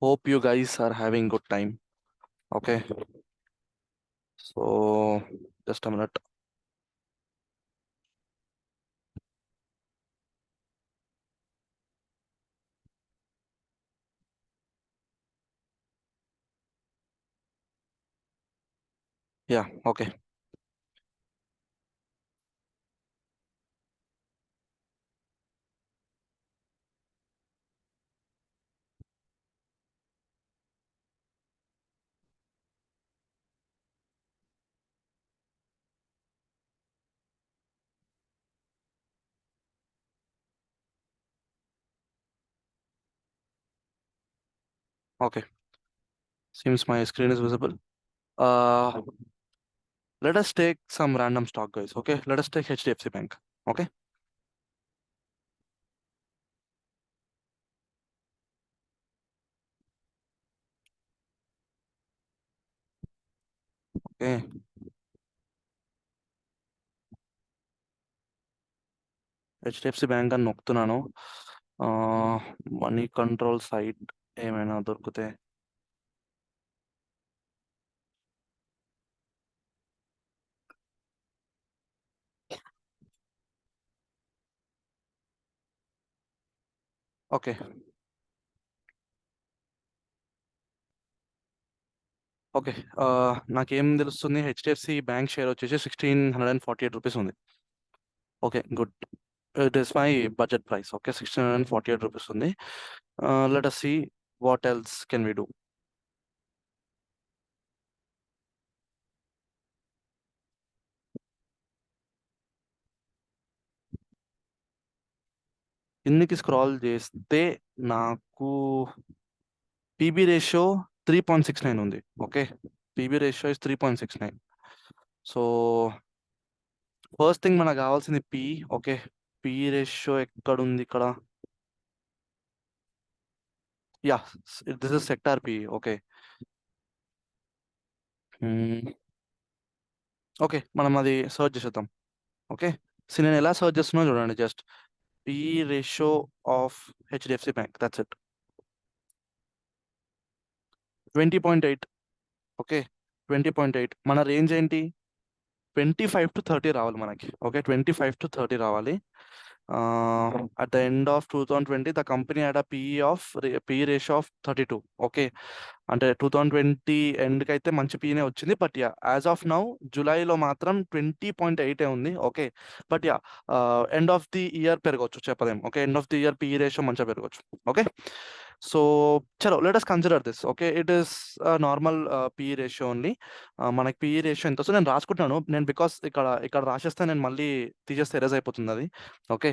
Hope you guys are having good time. Okay. So just a minute. Yeah, okay. Okay. Seems my screen is visible. Uh Let us take some random stock, guys. Okay. Let us take HDFC Bank. Okay. Okay. HDFC Bank అని నొక్కుతున్నాను. Money control site ఏమైనా దొరికితే. Okay. Okay. నాకేం తెలుస్తుంది, HDFC bank share వచ్చేసి 1648 rupees ఉంది. Okay, good. It is my budget price. Okay, 1648 rupees ఉంది. Let us see what else can we do. కిందికి scroll చేస్తే నాకు పీబీ రేషియో 3.69 ఉంది. Okay, PB ratio is 3.69. So first thing మనకు కావాల్సింది P. Okay, P ratio ఎక్కడ ఉంది ఇక్కడ? Yeah, this is sector P. Okay. Okay, మనం అది సర్చ్ చేసేద్దాం. ఓకే, సో నేను ఎలా సర్చ్ చేస్తున్నా చూడండి. Just P ratio of HDFC bank, that's it. 20.8. Okay, 20.8. మన రేంజ్ ఏంటి? 25 to 30 రావాలి మనకి. ఓకే, 25 to 30 రావాలి. At the end of 2020, the company had a PE ratio of 32. Okay, అంటే 2020 ఎండ్కి అయితే మంచి పీనే వచ్చింది. But yeah, as of now జూలైలో మాత్రం 20.8 ఉంది. Okay, but yeah, end of the year పెరగవచ్చు, చెప్పలేం. Okay, end of the year PE ratio మంచిగా పెరగవచ్చు. ఓకే, సో చలో, let us consider this. Okay, it is normal PE ratio only. మనకి PE ratio ఎంత వస్తుంది నేను రాసుకుంటున్నాను. నేను బికాస్ ఇక్కడ ఇక్కడ రాసేస్తే నేను మళ్ళీ తీసేస్తే ఎరేజ్ అయిపోతుంది అది. ఓకే,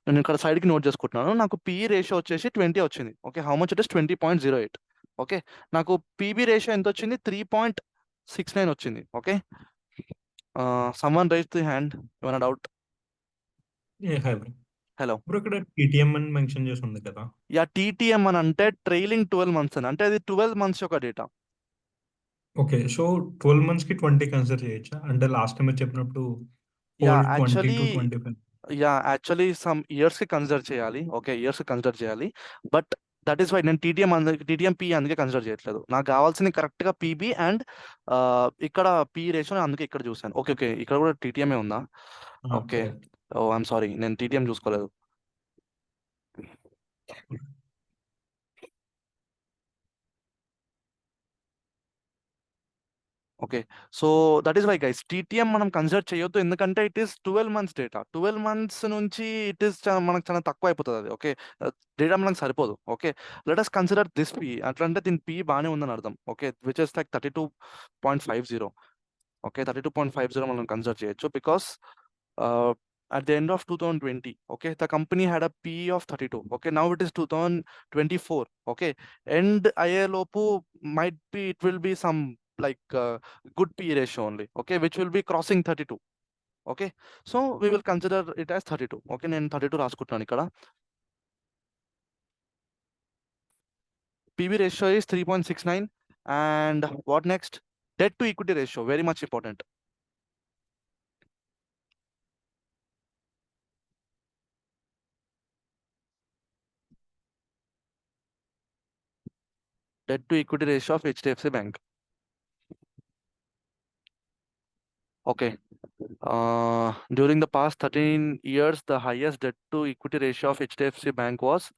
నేను ఇక్కడ సైడ్కి నోట్ చేసుకుంటున్నాను. నాకు పీఈ రేషియో వచ్చేసి 20 వచ్చింది. Okay, how much it is? 20.08. Okay, నాకు పీబీ రేషియో ఎంత వచ్చింది? 3.69 వచ్చింది. Okay, someone raise the hand, ఏమైనా doubt? Hi bro. Hello bro, ఇక్కడ టీటీఎం అని మెన్షన్ చేసి ఉంది కదా. యా, టీటీఎం అని అంటే ట్రైలింగ్ 12 months అని అంటే అది 12 months యొక్క డేటా. ఓకే, సో 12 months కి 20 కన్సిడర్ చేయొచ్చా? అంటే లాస్ట్ టైం చెప్పినప్పుడు yeah, 20 actually to 25. Some years కి కన్సిడర్ చేయాలి. ఓకే, ఇయర్స్ కి కన్సిడర్ చేయాలి. బట్ దట్ ఈస్ వై నేను టీటీఎం పీ అందుకే కన్సిడర్ చేయట్లేదు. నాకు కావాల్సింది కరెక్ట్ గా పీబీ అండ్ ఇక్కడ పీ రేషియో, అందుకే ఇక్కడ చూసాను. ఓకే ఓకే, ఇక్కడ కూడా టీటీఎంఏ ఉందా? Okay, correct. Oh I'm sorry, నేను టీటీఎం చూసుకోలేదు. Okay, so that is why guys, TTM మనం కన్సిడర్ చేయొద్దు. ఎందుకంటే it is 12 months data. 12 months నుంచి ఇట్ ఈస్ మనకు చాలా తక్కువ అయిపోతుంది అది. ఓకే, డేటా మనకు సరిపోదు. Okay, let us consider this P. అట్లా అంటే దీని పీ బాగానే ఉందని అర్థం. Okay, which is like 32.50. Okay, 32.50 మనం కన్సిడర్ చేయొచ్చు. Because at the end of 2020, okay, the company had a PE of 32. Okay, now it is 2024. Okay, and ILOPU might be, it will be some like good PE ratio only. Okay, which will be crossing 32. Okay, so we will consider it as 32. Okay, నేను 32 రాసుకుంటున్నాను ఇక్కడ. PB ratio is 3.69. And what next? Debt to equity ratio, very much important. debt to equity ratio of HDFC Bank. Okay. During the past 13 years, the highest debt to equity ratio of HDFC Bank was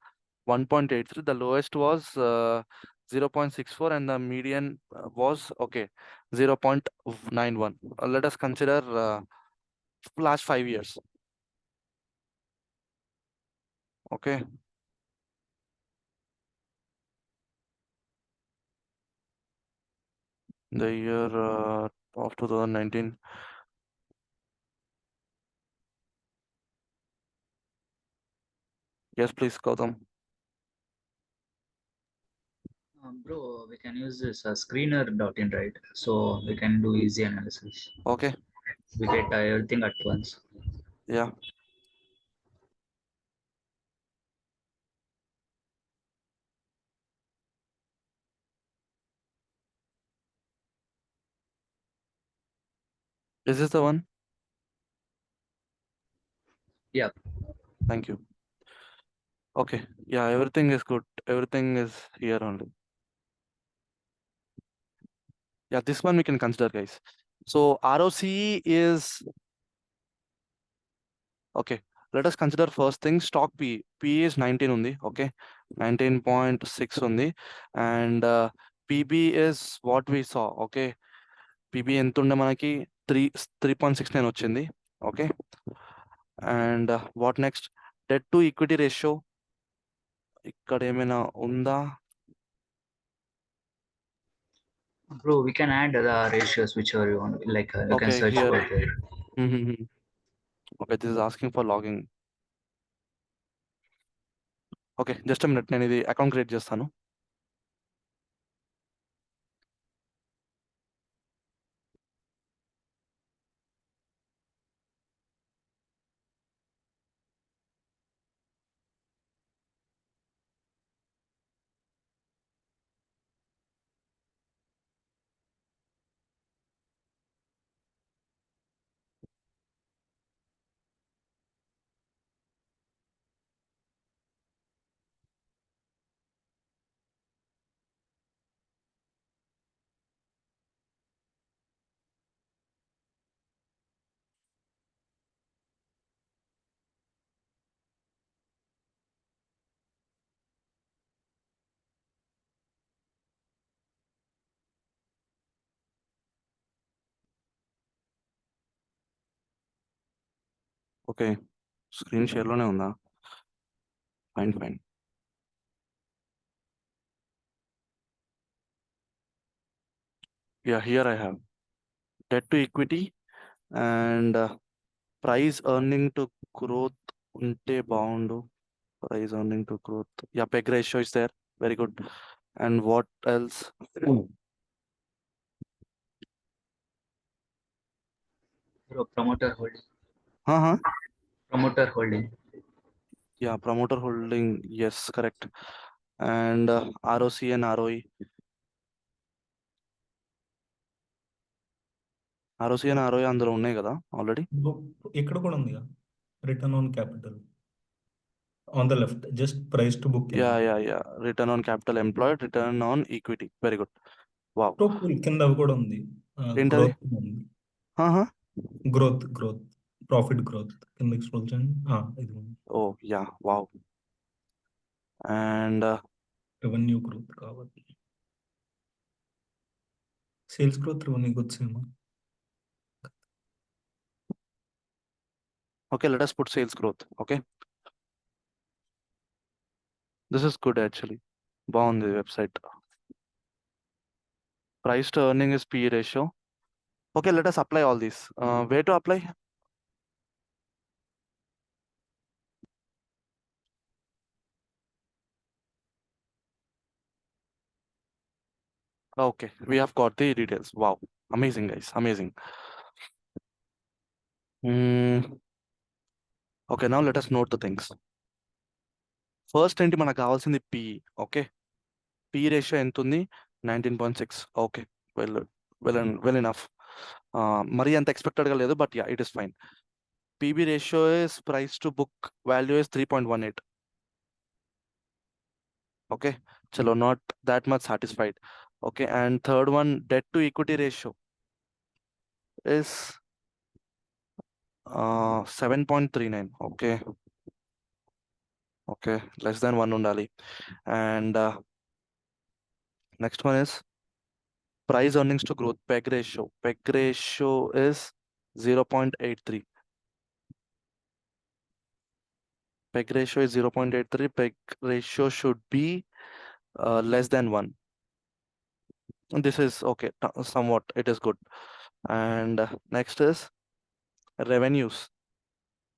1.83. The lowest was 0.64, and the median was 0.91. Let us consider last 5 years. Okay. The year of 2019. Yes, please, Gautam. Bro, we can use this screener.in, right? So we can do easy analysis. Okay. We get everything at once. Yeah. Is this the one? Yeah. Thank you. Okay. Yeah, everything is good. Everything is here only. Yeah, this one we can consider, guys. So ROC is okay. Let us consider first thing stock P. P is 19 undi. Okay, 19.6 undi, and PB is what we saw. Okay, PB ఎంత ఉండే మనకి 3.69 వచ్చింది. Okay, and what next? Debt to equity ratio ఇక్కడ ఏమైనా ఉందా? Bro, we can add the ratios whichever you want. Like you can Okay, search here. for it. Okay, this is asking for logging. Okay, just minute, నేను ఇది account create చేస్తాను. Okay, screen షేర్లోనే ఉందా? Fine fine. Yeah, here I have debt to equity and price earning to growth ఉంటే బాగుండు. Price earning to growth. Yeah, PEG ratio is there. Very good. And what else? Bro, promoter holding. Uh-huh. Promoter holding. Yeah, promoter holding. Yes, correct. And ROC and ROE. ROC and ROE అందులో ఉన్నాయి కదా already. ఇక్కడ కూడా ఉంది return on capital on the left, just price to book. Yeah. Return on capital employed, return on equity. Very good. Wow. కింద అవి కూడా ఉంది, ఏంటది? గ్రోత్ ఉంది. Uh-huh. గ్రోత్ ప్రాఫిట్ గ్రోత్ కిందకి స్క్రోల్ చేయండి. ఇది ఉంది. Oh, yeah. Wow. And revenue growth కావాలి, sales growth, revenue growth same. okay, let us put sales growth. Okay. This is good actually. బాగుంది website. Price to earning is P ratio. Okay, let us apply all these. Where to apply? Okay, we have got the details. Wow, amazing guys, amazing. Okay, now let us note the things. First ఏంటి మనకు కావాల్సింది P. Okay, P ratio ఎంత ఉంది? 19.6. Okay, well enough. మరి అంత ఎక్స్పెక్టెడ్గా లేదు, but yeah, it is fine. PB ratio is price to book value is 3.18. Okay, chalo, not that much satisfied. Okay, and third one, debt to equity ratio is 7.39. Okay, less than 1 undali. And next one is price earnings to growth peg ratio. Peg ratio is 0.83. Peg ratio is 0.83. Peg ratio should be less than 1. And this is okay, somewhat it is good. And next is revenues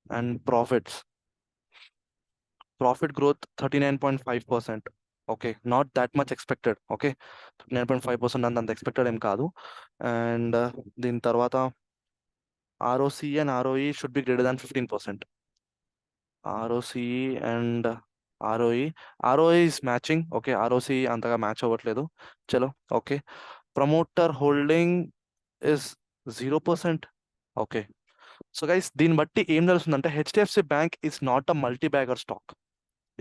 and profits. Profit growth 39.5%. Okay, not that much expected. Okay, 39.5% అంత expected ఏం కాదు. And దీని తర్వాత ROCE and ROE should be greater than 15%. ROCE and ROE. ROE is matching. Okay, ROCE అంతగా match అవ్వట్లేదు. చలో, okay. Promoter holding is 0%. Okay. So guys, దీన్ని బట్టి ఏం తెలుస్తుందంటే HDFC bank is not a multi-bagger stock.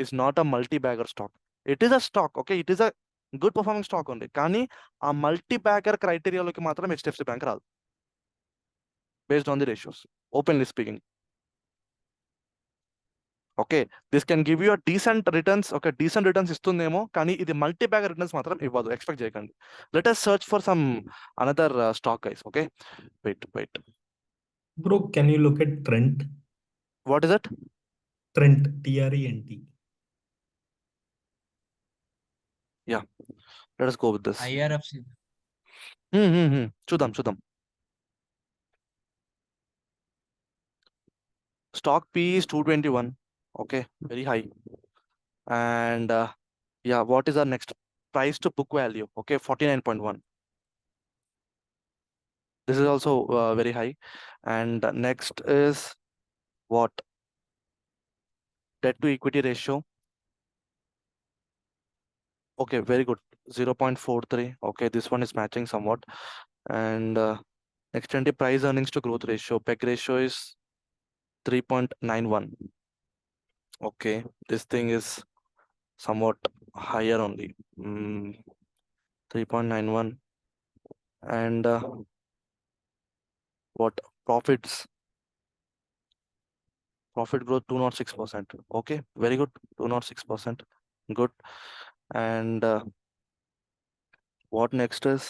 Is not a multi-bagger stock. It is a stock. Okay, it is a good performing stock only. కానీ ఆ multi-bagger క్రైటీరియాలోకి మాత్రం HDFC bank రాదు, based on the ratios, openly speaking. Okay, this can give you a decent returns. Okay, decent returns ఇస్తుందేమో, కానీ ఇది multi-bagger returns మాత్రం ఇవ్వదు, expect చేయకండి. Let us search for some another stock, guys. Okay, wait. Bro, can you look at Trent? What is it? Trent, TRENT. Yeah, let us go with this. IRFC. చూద్దాం. Stock P is 221. Okay, very high. And yeah, what is our next? Price to book value. Okay, 49.1. This is also very high. And next is what? Debt to equity ratio. Okay, very good. 0.43. Okay, this one is matching somewhat. And next entity, price earnings to growth ratio. PEG ratio is 3.91. Okay, this thing is somewhat higher only. 3.91. And what? Profits? Profit growth 206%. Okay, very good. 206%. Good. And what next is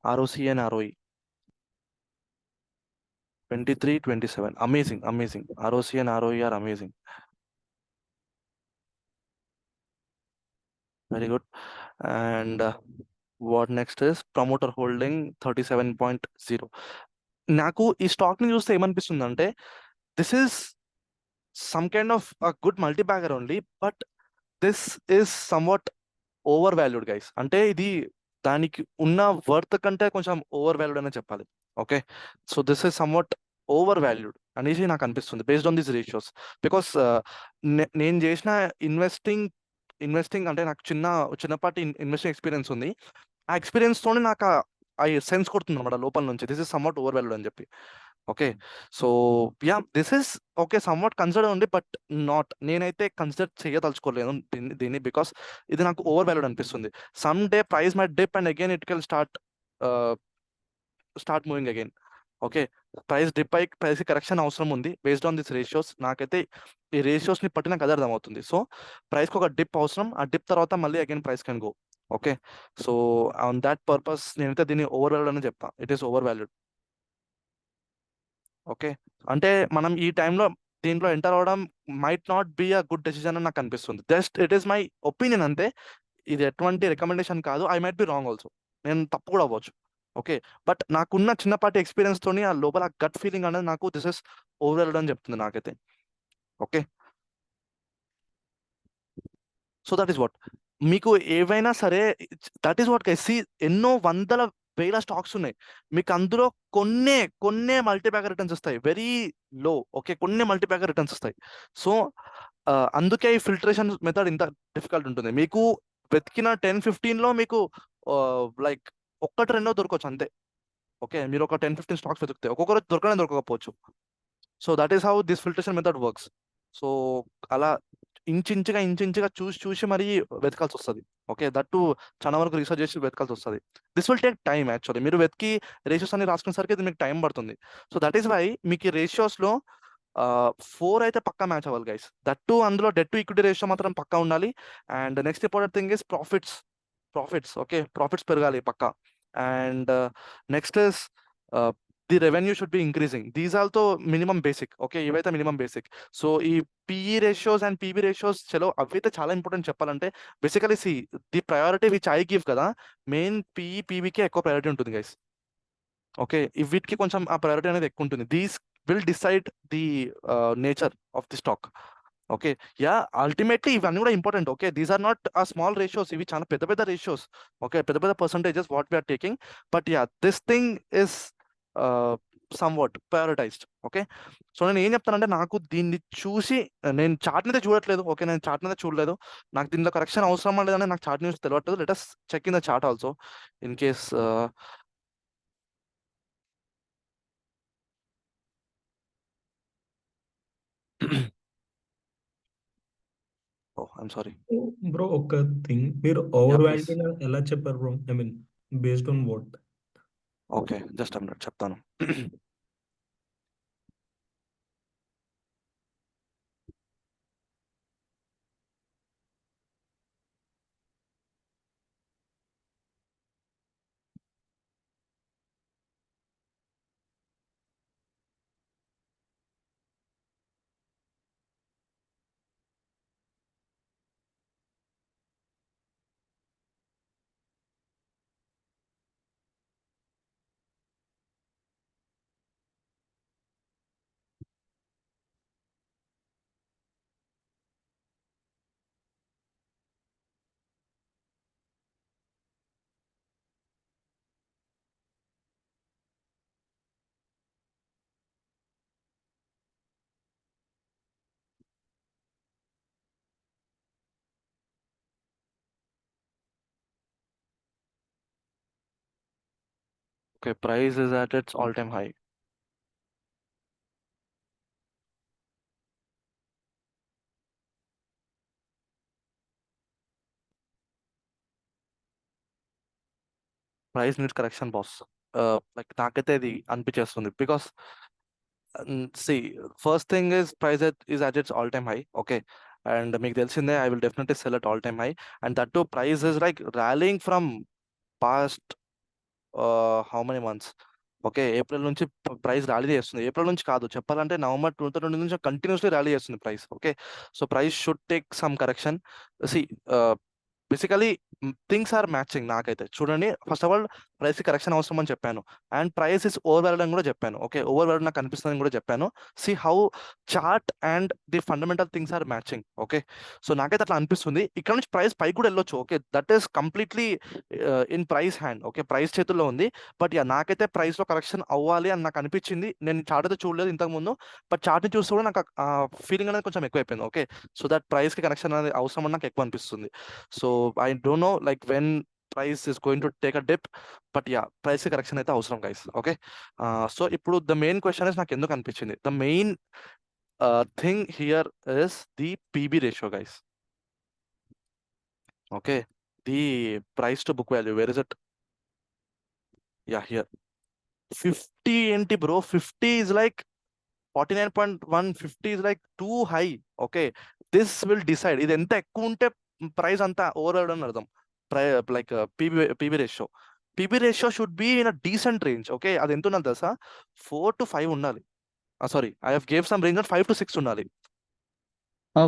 ROC and ROE? 23, 27. Amazing. ROC and ROE are amazing. Very good. And what next is promoter holding 37.0. నాకు ఈ stock ని చూస్తే ఏమనిపిస్తుంది అంటే this is some kind of a good multibagger only, but this is somewhat over valued, guys. అంటే ఇది దానికి ఉన్న వర్త్ కంటే కొంచెం ఓవర్ వాల్యూడ్ అనే చెప్పాలి. Okay, so this is somewhat over valued అనేసి నాకు అనిపిస్తుంది, based on these ratios. Because నేను చేసిన ఇన్వెస్టింగ్ అంటే నాకు చిన్నపాటి ఇన్వెస్టింగ్ ఎక్స్పీరియన్స్ ఉంది. ఆ ఎక్స్పీరియన్స్ తోనే నాకు ఆ సెన్స్ కొడుతుంది అనమాట లోపల నుంచి, this is somewhat over valued అని చెప్పి. Okay, so yeah, this is okay somewhat consider ఉంది, బట్ నాట్, నేనైతే కన్సిడర్ చేయదలుచుకోలేదు దీన్ని, బికాస్ ఇది నాకు ఓవర్ వాల్యూడ్ అనిపిస్తుంది. Some day price my dip and again it can start moving again. Okay, price dip అయి price correction అవసరం ఉంది, based on this ratios. నాకైతే ఈ రేషియోస్ ని పట్టి నాకు అదే అర్థమవుతుంది. సో ప్రైస్కి ఒక డిప్ అవసరం, ఆ డిప్ తర్వాత మళ్ళీ again price can go. Okay, so on that purpose నేనైతే దీన్ని ఓవర్ వాల్యూడ్ అని చెప్తా. It is over valued. Okay, అంటే మనం ఈ టైంలో దీంట్లో ఎంటర్ అవ్వడం might not be a good decision అని నాకు అనిపిస్తుంది. Just it is my opinion అంతే. ఇది ఎటువంటి రికమెండేషన్ కాదు. I might be wrong also, నేను తప్పు కూడా అవ్వచ్చు. ఓకే, బట్ నాకున్న చిన్నపాటి ఎక్స్పీరియన్స్ తోని ఆ లోపల గట్ ఫీలింగ్ అనేది నాకు దిస్ ఇస్ ఓవర్ వాల్యూడ్ అని చెప్తుంది నాకైతే. Okay, so that is what. మీకు ఏవైనా సరే, that is what guys. See, ఎన్నో వందల వేల స్టాక్స్ ఉన్నాయి, మీకు అందులో కొన్నే మల్టీబ్యాగర్ రిటర్న్స్ వస్తాయి, వెరీ లో. ఓకే, కొన్ని మల్టీబ్యాగర్ రిటర్న్స్ వస్తాయి. సో అందుకే ఈ ఫిల్టరేషన్ మెథడ్ ఇంత డిఫికల్ట్ ఉంటుంది. మీకు వెతికిన 10-15లో మీకు లైక్ ఒక్కటి రెండో దొరకవచ్చు అంతే. ఓకే, మీరు ఒక 10-15 స్టాక్స్ వెతికితే ఒక్కొక్కరు దొరకకపోవచ్చు. So that is how this filtration method works. So అలా ఇంచుగా చూసి మరీ వెతకాల్సి వస్తుంది. ఓకే, దట్ టు చాలా వరకు రీసెర్చ్ చేసి వెతకాల్సి వస్తుంది. This will take time actually. మీరు వెతికి రేషియోస్ అన్ని రాసుకునేసరికి ఇది మీకు టైం పడుతుంది. సో దట్ ఈస్ వై మీకు ఈ రేషియోస్లో 4 అయితే పక్కా మ్యాచ్ అవ్వాలి గైస్. దట్ టు అందులో డెట్ టు ఈక్విటీ రేషియో మాత్రం పక్కా ఉండాలి. And next important thing is profits. Okay, profits పెరగాలి పక్కా. And next is the revenue should be increasing. These also minimum basic. Okay, ఇవైతే మినిమం బేసిక్. సో ఈ PE ratios and PB ratios చలో అవైతే చాలా ఇంపార్టెంట్ చెప్పాలంటే. Basically see the priority which I give కదా, main PE పీబీకే ఎక్కువ priority ఉంటుంది గైస్. ఓకే, వీటికి కొంచెం ఆ ప్రయారిటీ అనేది ఎక్కువ ఉంటుంది. These will decide the nature of the stock. Okay, yeah ultimately ఇవన్నీ కూడా important. Okay, these are not a small ratios, ఇవి చాలా పెద్ద పెద్ద రేషియోస్. ఓకే, పెద్ద పెద్ద percentages what we're taking. But yeah this thing is somewhat prioritized. Okay, so నేను ఏం చెప్తానంటే, నాకు దీన్ని చూసి నేను చార్ట్ అయితే చూడట్లేదు. ఓకే, నేను చార్ట్ అయితే చూడలేదు. నాకు దీనిలో కరెక్షన్ అవసరం లేదని నాకు చార్ట్ న్యూస్ తెలియట్లేదు. Let us check in the chart also in case. Oh I'm sorry. Bro ఒక థింగ్, మీరు ఓవర్ వాల్యూని ఎలా చెప్పారు బ్రో? I mean based on what? Okay, just a minute చెప్తాను. Okay, price is at its all-time high. Price needs correction, boss. Like నాకైతే ఇది అనిపించేస్తుంది. Because see, first thing is price is at its all-time high. Okay, and మీకు తెలిసిందే, I will definitely sell at all-time high. And that too, price is like rallying from past how many months? Okay, April నుంచి price rally చేస్తుంది. April నుంచి కాదు, చెప్పాలంటే November 2020 నుంచి continuously rally చేస్తుంది price. Okay, so price should take some correction. See basically things are matching. నాకైతే చూడండి, first of all price correction అవసరం అని చెప్పాను. And price is overvalued అని కూడా చెప్పాను. ఓకే, ఓవర్ వాల్యూడ్ నాకు కనిపిస్తుంది కూడా చెప్పాను. See how chart and the fundamental things are matching. Okay, so నాకైతే అట్లా అనిపిస్తుంది. ఇక్కడ నుంచి ప్రైస్ పైకి కూడా వెళ్ళొచ్చు. Okay, that is completely in price hand. Okay, price చేతుల్లో ఉంది. బట్ యా నాకైతే ప్రైస్ లో కరెక్షన్ అవ్వాలి అని నాకు అనిపించింది. నేను చార్ట్ అయితే చూడలేదు ఇంతకు ముందు, బట్ చార్ట్ ని చూస్తే కూడా నాకు ఫీలింగ్ అనేది కొంచెం ఎక్కువ అయిపోయింది. ఓకే, సో దట్ ప్రైస్ కి కరెక్షన్ అనేది అవసరం అని నాకు ఎక్కువ అనిపిస్తుంది. So I don't no like when price is going to take a dip, but yeah price కి కరెక్షన్ అయితే అవసరం గైస్. ఓకే, సో ఇప్పుడు ద మెయిన్ క్వశ్చన్ ఇస్ నాకు ఎందుకు అనిపించింది, the main thing here is the PB ratio guys. Okay, the price to book value, where is it? Yeah here 50 ఏంటి bro, 50 is like 49.1, 50 is like too high. Okay, this will decide. ఇది ఎంత ఎక్కువ ఉంటే price అంతా over అని అర్థం. Like PB ratio should be in a decent range. Okay, అది ఎంత ఉన్నది తెలుసా? 4 to 5 ఉండాలి. Sorry, I have gave some range 5 to 6 ఉండాలి.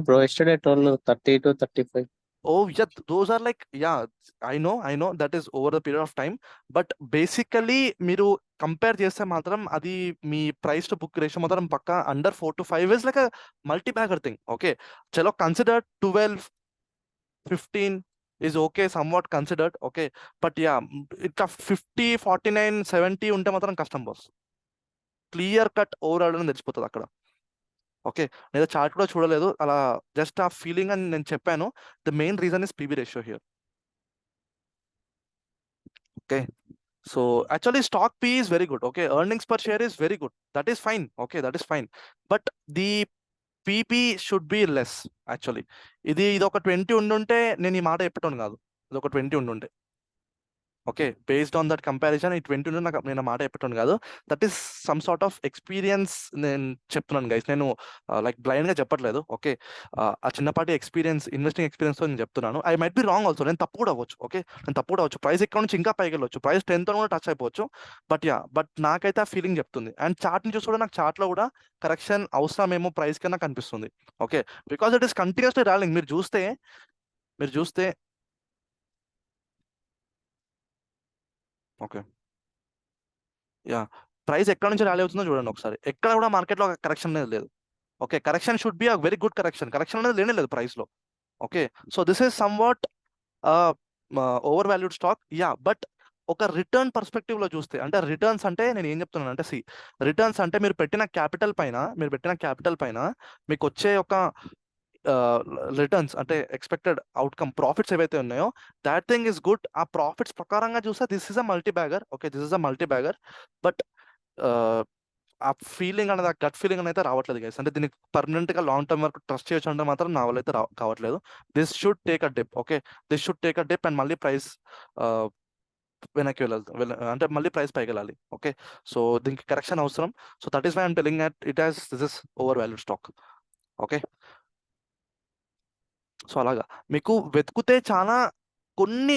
Bro, yesterday I told you 30 to 35. Oh yeah, those are like, yeah, I know that is over the period of time, but basically మీరు compare చేస్తే మాత్రం అది మీ price to book ratio మాత్రం పక్కా under 4 to 5 is like a multi bagger thing. Okay, చలో consider 12, 15 is okay, somewhat considered. Okay, but yeah, ఇట్లా 50, 49, 70 ఉంటే మాత్రం కష్టం బాస్. క్లియర్ కట్ ఓవరాల్ అని తెలిసిపోతుంది అక్కడ. ఓకే, నేను చార్ట్ కూడా చూడలేదు, అలా జస్ట్ ఆ ఫీలింగ్ అని నేను చెప్పాను. The main reason is PB ratio here. Okay, so actually stock P is very good. Okay, earnings per share is very good. That is fine. Okay, that is fine. But the PP should be less actually. ఇది ఒక 20 ఉండుంటే నేను ఈ మాట చెప్పటోను కాదు. ఇది ఒక 20 ఉండుంటే, okay, based on that comparison ఈ 20 ఉండి నేను ఆ మాట చెప్పటోను కాదు. That is some sort of experience నేను చెప్తున్నాను గైస్. నేను లైక్ బ్లైండ్గా చెప్పట్లేదు. ఓకే, ఆ చిన్నపాటి ఎక్స్పీరియన్స్, ఇన్వెస్టింగ్ ఎక్స్పీరియన్స్తో నేను చెప్తున్నాను. I might be wrong also, నేను తప్పు కూడా అవ్వచ్చు. ఓకే, నేను తప్పు కూడా అవ్వచ్చు. ప్రైస్ ఇక్కడ నుంచి ఇంకా పైకి వెళ్ళొచ్చు, ప్రైస్ 10తో కూడా టచ్ అయిపోవచ్చు. బట్ నాకైతే ఆ ఫీలింగ్ చెప్తుంది. అండ్ చార్ట్ని చూసి కూడా నాకు చార్ట్లో కూడా కరెక్షన్ అవసరమేమో ప్రైస్ కన్నా కనిపిస్తుంది. Okay, because it is continuously rallying. మీరు చూస్తే ఓకే, యా, ప్రైస్ ఎక్కడ నుంచి ర్యాలీ అవుతుందో చూడండి ఒకసారి. ఎక్కడ కూడా మార్కెట్లో కరెక్షన్ అనేది లేదు. Okay, correction should be a very good correction. Correction అనేది లేనే లేదు ప్రైస్లో. Okay, so this is some what over valued stock. Yeah, but ఒక రిటర్న్ పర్స్పెక్టివ్లో చూస్తే, అంటే రిటర్న్స్ అంటే నేను ఏం చెప్తున్నాను అంటే, రిటర్న్స్ అంటే మీరు పెట్టిన క్యాపిటల్ పైన మీకు వచ్చే ఒక రిటర్న్స్ అంటే ఎక్స్పెక్టెడ్ అవుట్కమ్, ప్రాఫిట్స్ ఏవైతే ఉన్నాయో, దాట్ థింగ్ ఇస్ గుడ్. ఆ ప్రాఫిట్స్ ప్రకారంగా చూస్తే this is a multi bagger. Okay, this is a multi bagger. But ఆ ఫీలింగ్ అనేది, ఆ గట్ ఫీలింగ్ అనేది రావట్లేదు గైస్. అంటే దీనికి పర్మనెంట్గా లాంగ్ టర్మ్ వరకు ట్రస్ట్ చేయొచ్చు అంటే మాత్రం నా వల్ల అయితే కావట్లేదు. This should take a dip. Okay, this should take a dip and మళ్ళీ ప్రైస్ వెనక్కి అంటే మళ్ళీ ప్రైస్ పైకి వెళ్ళాలి. ఓకే, సో దీనికి కరెక్షన్ అవసరం. So that is why I'm telling that this is overvalued stock. Okay, so అలాగా మీకు వెతికితే చాలా కొన్ని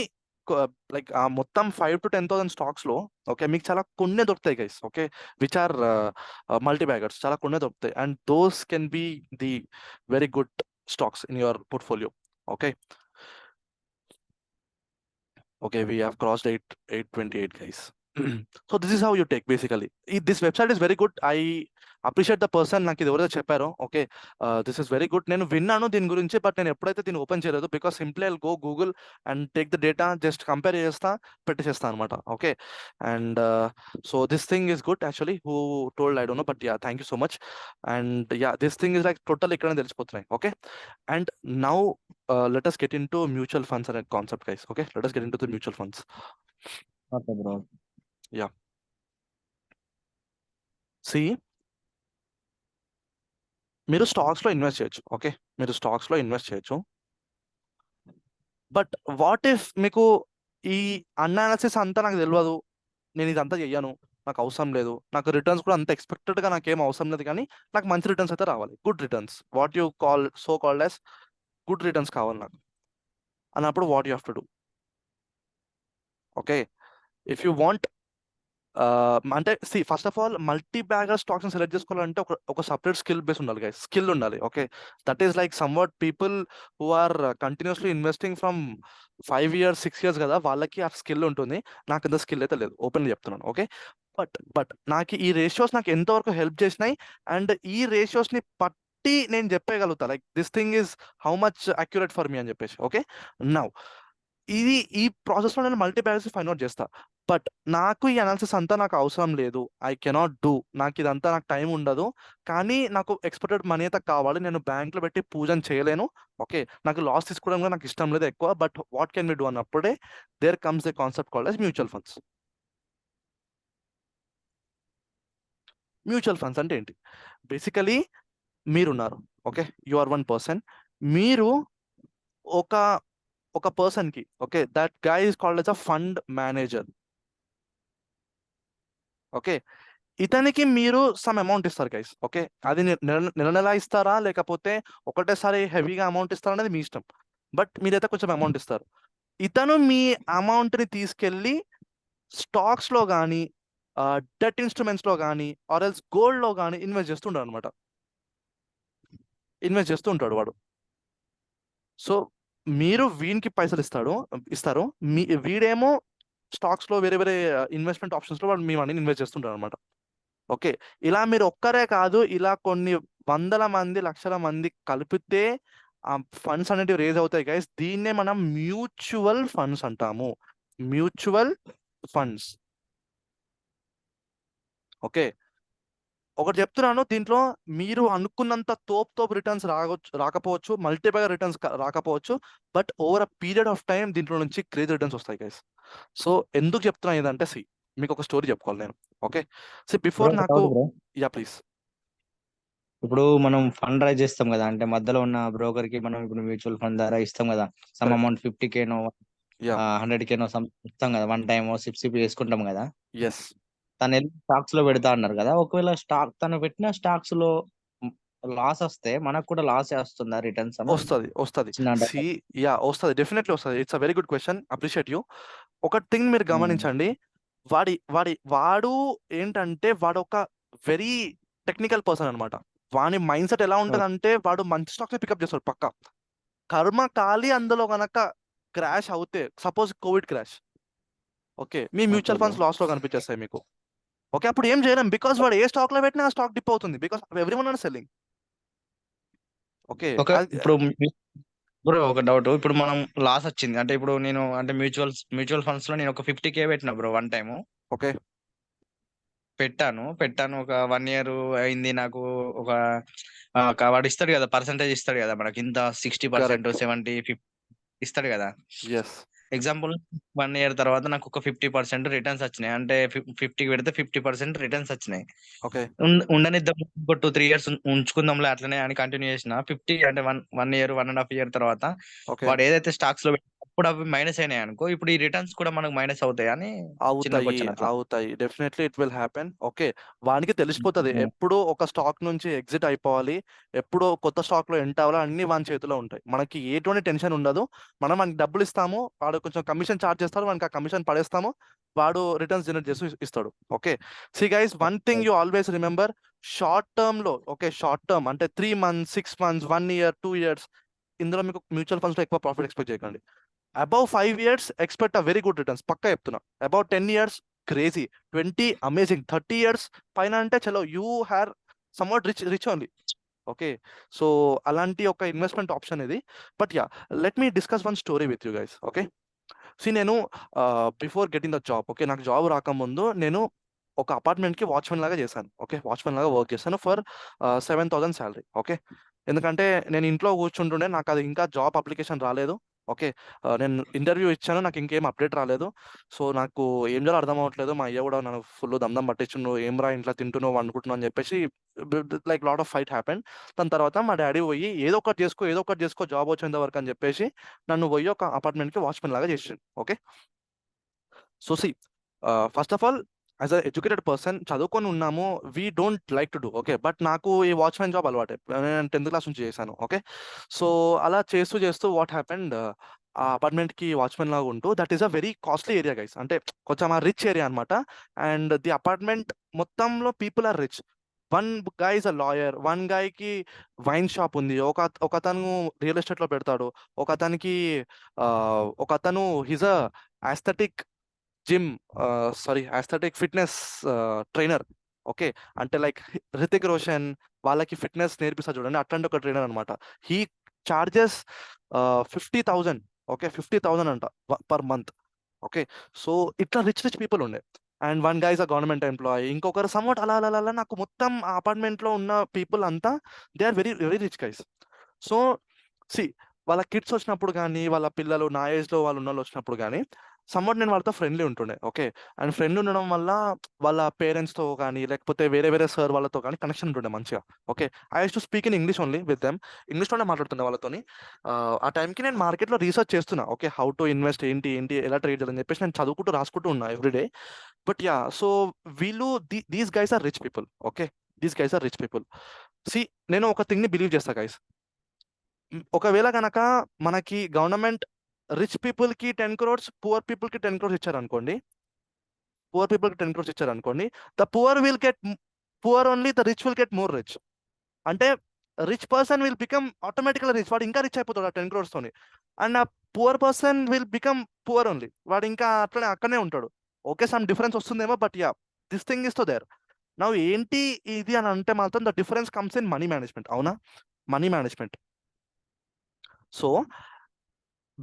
లైక్ మొత్తం 5,000 to 10,000 స్టాక్స్లో, ఓకే, మీకు చాలా కొన్ని దొరుకుతాయి guys. Okay, which are multibaggers, చాలా కొన్ని దొరుకుతాయి. And those can be the very good stocks in your portfolio. Okay, we have crossed 828 guys. So this is how you take basically. This website is very good. I appreciate the person నాకు ఇది ఎవరైతే చెప్పారో. Okay, this is very good. నేను విన్నాను దీని గురించి, but నేను ఎప్పుడైతే దీన్ని ఓపెన్ చేయలేదు. Because simply I go Google and take the data, just compare చేస్తా, పెట్టేసేస్తా అనమాట. Okay, and so this thing is good actually. Who told I don't know, but yeah, thank you so much. And yeah, this thing is like total ఇక్కడనే తెలిసిపోతున్నాయి. Okay, and now let us get into mutual funds and a concept guys. Okay, let us get into the mutual funds. Okay, bro. Yeah, see, మీరు స్టాక్స్లో invest చేయొచ్చు. Okay, మీరు స్టాక్స్లో invest చేయొచ్చు. But what if మీకు ఈ analysis అంతా నాకు తెలియదు, నేను ఇదంతా చెయ్యను, నాకు అవసరం లేదు, నాకు రిటర్న్స్ కూడా అంత ఎక్స్పెక్టెడ్గా నాకేం అవసరం లేదు, కానీ నాకు మంచి రిటర్న్స్ అయితే రావాలి, good returns, what you call so called as good returns కావాలి నాకు అన్నప్పుడు what you have to do. Okay, if you want అంటే first of all multi bagger stocks select చేసుకోవాలంటే ఒక సపరేట్ స్కిల్ బేస్ ఉండాలి గైస్. స్కిల్ ఉండాలి. Okay, that is like somewhat people who are continuously investing from 5 years 6 years కదా, వాళ్ళకి ఆ skill ఉంటుంది. నాకు ఇంత స్కిల్ అయితే లేదు, ఓపెన్గా చెప్తున్నాను. ఓకే, బట్ నాకు ఈ రేషియోస్ నాకు ఎంతవరకు హెల్ప్ చేసినాయి, అండ్ ఈ రేషియోస్ని పట్టి నేను చెప్పగలుగుతా like this thing is how much accurate for me అని చెప్పేసి. ఓకే, నౌ ఈ ప్రాసెస్లో నేను మల్టీ బ్యాగర్స్ ఫైండ్ అవుట్ చేస్తా. బట్ నాకు ఈ అనాలిసిస్ అంతా నాకు అవసరం లేదు, ఐ కెనాట్ డూ, నాకు ఇదంతా నాకు టైం ఉండదు, కానీ నాకు ఎక్స్పెక్టెడ్ మనీ అయితే కావాలి, నేను బ్యాంక్లో పెట్టి పూజను చేయలేను. ఓకే, నాకు లాస్ తీసుకోవడం కూడా నాకు ఇష్టం లేదు ఎక్కువ. But what can we do అన్నప్పుడే there comes the concept called as mutual funds. Mutual funds అంటే ఏంటి? బేసికలీ మీరున్నారు. Okay, you are one person. మీరు ఒక పర్సన్కి, okay, that guy is called as a fund manager. Okay, ఇతనికి మీరు some amount ఇస్తారు గైస్. ఓకే, అది నెల నెల ఇస్తారా లేకపోతే ఒకటేసారి హెవీగా అమౌంట్ ఇస్తారా అనేది మీ ఇష్టం. బట్ మీరైతే కొంచెం అమౌంట్ ఇస్తారు. ఇతను మీ అమౌంట్ని తీసుకెళ్ళి స్టాక్స్లో కానీ, డెట్ ఇన్స్ట్రుమెంట్స్లో కానీ, ఆర్ ఎల్స్ గోల్డ్లో కానీ ఇన్వెస్ట్ చేస్తుంటాడు అనమాట. ఇన్వెస్ట్ చేస్తూ ఉంటాడు వాడు. సో మీరు వీనికి పైసలు ఇస్తారు, వీడేమో స్టాక్స్లో వేరే వేరే ఇన్వెస్ట్మెంట్ ఆప్షన్స్లో వాడు మీ మనీని ఇన్వెస్ట్ చేస్తుంటారు అనమాట. ఓకే, ఇలా మీరు ఒక్కరే కాదు, ఇలా కొన్ని వందల మంది లక్షల మంది కలిపితే ఆ ఫండ్స్ అనేటివి రేజ్ అవుతాయి గైస్. దీన్నే మనం మ్యూచువల్ ఫండ్స్ అంటాము. Mutual funds. ఓకే, ఒకటి చెప్తున్నాను, దీంట్లో మీరు అనుకున్నంత తోపు రిటర్న్స్ రాకపోవచ్చు, మల్టీబ్యాగర్ రిటర్న్స్ రాకపోవచ్చు, but over a period of time దీంట్లో నుంచి క్రేజ్ రిటర్న్స్ వస్తాయి గైస్. సో ఎందుకు చెప్తున్నా ఏదంటే మీకు ఒక స్టోరీ చెప్పుకోవాలి నేను. ఓకే, బిఫోర్ నాకు, యా ప్లీజ్. ఇప్పుడు మనం ఫండ్ రైజ్ చేస్తాం కదా, అంటే మధ్యలో ఉన్న బ్రోకర్ కి మనం ఇప్పుడు మ్యూచువల్ ఫండ్ ద్వారా ఇస్తాం కదా, some correct. Amount 50K yeah 100K ఇస్తాం కదా, వన్ టైమ్ సిప్ వేసుకుంటాం కదా. ఎస్ తను వెళ్ళి స్టాక్స్ లో పెడతా అన్నారు కదా, ఒకవేళ తను పెట్టిన స్టాక్స్ లో లాస్ వస్తే మనకు కూడా లాస్ వస్తుందా రిటర్న్స్ అని వస్తుంది చిన్న సి వస్తుంది, డెఫినెట్లీ వస్తుంది. It's a very good question, appreciate you. ఒక థింగ్ మీరు గమనించండి, వాడు ఏంటంటే వాడు ఒక వెరీ టెక్నికల్ పర్సన్ అనమాట. వాని మైండ్ సెట్ ఎలా ఉంటుంది అంటే వాడు మంచి స్టాక్స్ పికప్ చేస్తాడు పక్క. కర్మ కాలి అందులో కనుక క్రాష్ అవుతే, సపోజ్ కోవిడ్ క్రాష్, ఓకే, మీ మ్యూచువల్ ఫండ్స్ లాస్ లో కనిపించేస్తాయి మీకు. ఓకే, అప్పుడు ఏం చేయలేం, బికాస్ వాడు ఏ స్టాక్ లో పెట్టినా ఆ స్టాక్ డిప్ అవుతుంది, because every one or selling. Okay, ఇప్పుడు బ్రో ఒక డౌట్, ఇప్పుడు మనం లాస్ వచ్చింది అంటే ఇప్పుడు నేను అంటే మ్యూచువల్ ఫండ్స్ లో నేను ఒక 50K పెట్టిన బ్రో వన్ టైమ్. ఓకే పెట్టాను ఒక 1 year అయింది నాకు. వాడు ఇస్తాడు కదా, పర్సంటేజ్ ఇస్తాడు కదా మనకి, ఇంత 60%, 70, 50 ఇస్తాడు కదా. ఎస్ ఎగ్జాంపుల్ 1 year తర్వాత నాకు ఒక 50% రిటర్న్స్ వచ్చినాయి, అంటే 50 పెడితే 50% రిటర్న్స్ వచ్చినాయి. ఓకే ఉండనిద్దాం, ఒక 2-3 years ఉంచుకుందాంలే అట్లనే అని కంటిన్యూ చేసిన. 50 అంటే వన్ ఇయర్ 1.5 year తర్వాత ఓకే వాడు ఏదైతే స్టాక్స్ లో అప్పుడు అవి మైనస్ అయినాయి అనుకో, ఇప్పుడు ఈ రిటర్న్స్ కూడా మనకు మైనస్ అవుతాయి అని చిన్న క్వశ్చన్ అట్లా. అవుతాయి, definitely it will happen. Okay, వానికి తెలిసిపోతుంది ఎప్పుడు ఒక స్టాక్ నుంచి ఎగ్జిట్ అయిపోవాలి, ఎప్పుడు కొత్త స్టాక్ లో ఎంటర్ అవ్వాలి, అన్ని వాని చేతిలో ఉంటాయి. మనకి ఎటువంటి టెన్షన్ ఉండదు. మనం వానికి డబ్బులు ఇస్తాము, వాడు కొంచెం కమిషన్ చార్జ్ చేస్తారు, వానికి ఆ కమిషన్ పడేస్తాము, వాడు రిటర్న్స్ జనరేట్ చేసి ఇస్తాడు. Okay, see guys, one thing you always remember, short term లో, ఓకే, షార్ట్ టర్మ్ అంటే 3 months, 6 months, 1 year, 2 years, ఇందులో మీకు మ్యూచువల్ ఫండ్స్ లో ఎక్కువ ప్రాఫిట్ ఎక్స్పెక్ట్ చేయకండి. Above 5 years expect a very good returns, పక్కా చెప్తున్నా. Above 10 years crazy, 20 amazing, 30 years పైన అంటే చలో you are somewhat rich only. Okay, so అలాంటి ఒక ఇన్వెస్ట్మెంట్ ఆప్షన్ ఇది. But yeah, let me discuss one story with you guys. Okay, నేను before getting the job, okay, నాకు జాబ్ రాకముందు నేను ఒక అపార్ట్మెంట్కి వాచ్మెన్ లాగా చేశాను. ఓకే, వాచ్మెన్ లాగా వర్క్ చేశాను ఫర్ 7,000 శాలరీ. ఓకే, ఎందుకంటే నేను ఇంట్లో కూర్చుంటుండే, నాకు అది ఇంకా జాబ్ అప్లికేషన్ రాలేదు. ఓకే, నేను ఇంటర్వ్యూ ఇచ్చాను, నాకు ఇంకేం అప్డేట్ రాలేదు. సో నాకు ఏం చేయాలో అర్థం అవ్వట్లేదు. మా అయ్య కూడా నన్ను ఫుల్ దమ్దం పట్టించు, నువ్వు ఏం రా ఇంట్లో తింటున్నావు అనుకుంటున్నావు అని చెప్పేసి, like lot of fight happen. దాని తర్వాత మా డాడీ పోయి ఏదో ఒకటి చేసుకో జాబ్ వచ్చేంత వరకు అని చెప్పేసి నన్ను పోయి ఒక అపార్ట్మెంట్కి వాచ్మెన్ లాగా చేసిండు. Okay, so see, first of all as a educated person, చదువుకొని ఉన్నాము, we don't like to do. Okay, but నాకు ఈ వాచ్మెన్ జాబ్ అలవాటే, నేను 10th క్లాస్ నుంచి చేశాను. ఓకే, సో అలా చేస్తూ వాట్ హ్యాపెండ్, ఆ అపార్ట్మెంట్కి వాచ్మెన్ లాగా ఉంటూ, that is a very costly area guys, అంటే కొంచెం ఆ రిచ్ ఏరియా అనమాట. అండ్ ది అపార్ట్మెంట్ మొత్తంలో people are rich. One guy is a lawyer, one గాయ్కి వైన్ షాప్ ఉంది, ఒక అతను రియల్ ఎస్టేట్లో పెడతాడు, ఒక అతనికి ఒక అతను his a aesthetic gym aesthetic fitness trainer. Okay, అంటే లైక్ హృతిక్ రోషన్ వాళ్ళకి ఫిట్నెస్ నేర్పిస్తారు చూడండి, అట్లాంటి ఒక ట్రైనర్ అనమాట. He charges 50,000. ఓకే, 50,000 అంట పర్ మంత్. ఓకే, సో ఇట్లా రిచ్ పీపుల్ ఉండే. And one guys a government employee, ఇంకొకరు సమ్వాట్ అలా అలా అలా నాకు మొత్తం ఆ అపార్ట్మెంట్లో ఉన్న పీపుల్ అంతా they are very very rich guys. So see, వాళ్ళ కిడ్స్ వచ్చినప్పుడు కానీ, వాళ్ళ పిల్లలు నా ఏజ్లో వాళ్ళు ఉన్న వాళ్ళు వచ్చినప్పుడు కానీ, సమ్వాట్ నేను వాళ్ళతో ఫ్రెండ్లీ ఉంటుండే. ఓకే, అండ్ ఫ్రెండ్ ఉండడం వల్ల వాళ్ళ పేరెంట్స్తో కానీ, లేకపోతే వేరే సార్ వాళ్ళతో కానీ కనెక్షన్ ఉంటుండే మంచిగా. Okay, I use to speak in English only with them, ఇంగ్లీష్లోనే మాట్లాడుతుండే వాళ్ళతోని. ఆ టైంకి నేను మార్కెట్లో రీసెర్చ్ చేస్తున్నా. ఓకే, హౌ టు ఇన్వెస్ట్, ఏంటి ఎలా ట్రేడ్ చేయాలని చెప్పేసి నేను చదువుకుంటూ రాసుకుంటూ ఉన్నా ఎవ్రీడే. బట్ యా, సో వీళ్ళు these guys are rich people. Okay, these guys are rich people. See, నేను ఒక థింగ్ని బిలీవ్ చేస్తా గైస్, ఒకవేళ కనుక మనకి గవర్నమెంట్ రిచ్ పీపుల్కి 10 crores, పువర్ పీపుల్కి 10 crores ఇచ్చారనుకోండి, the poor will get poor only, the rich will get more rich. అంటే రిచ్ పర్సన్ విల్ బికమ్ ఆటోమేటిక్గా రిచ్, వాడు ఇంకా రిచ్ అయిపోతాడు ఆ 10 crores తోని. And a poor person will become poor only, వాడు ఇంకా అక్కడనే ఉంటాడు. ఓకే, సమ్ డిఫరెన్స్ వస్తుందేమో, but yeah, this thing is తో దేర్. నా ఏంటి ఇది అని అంటే మాత్రం the difference comes in money management. అవునా, money management. So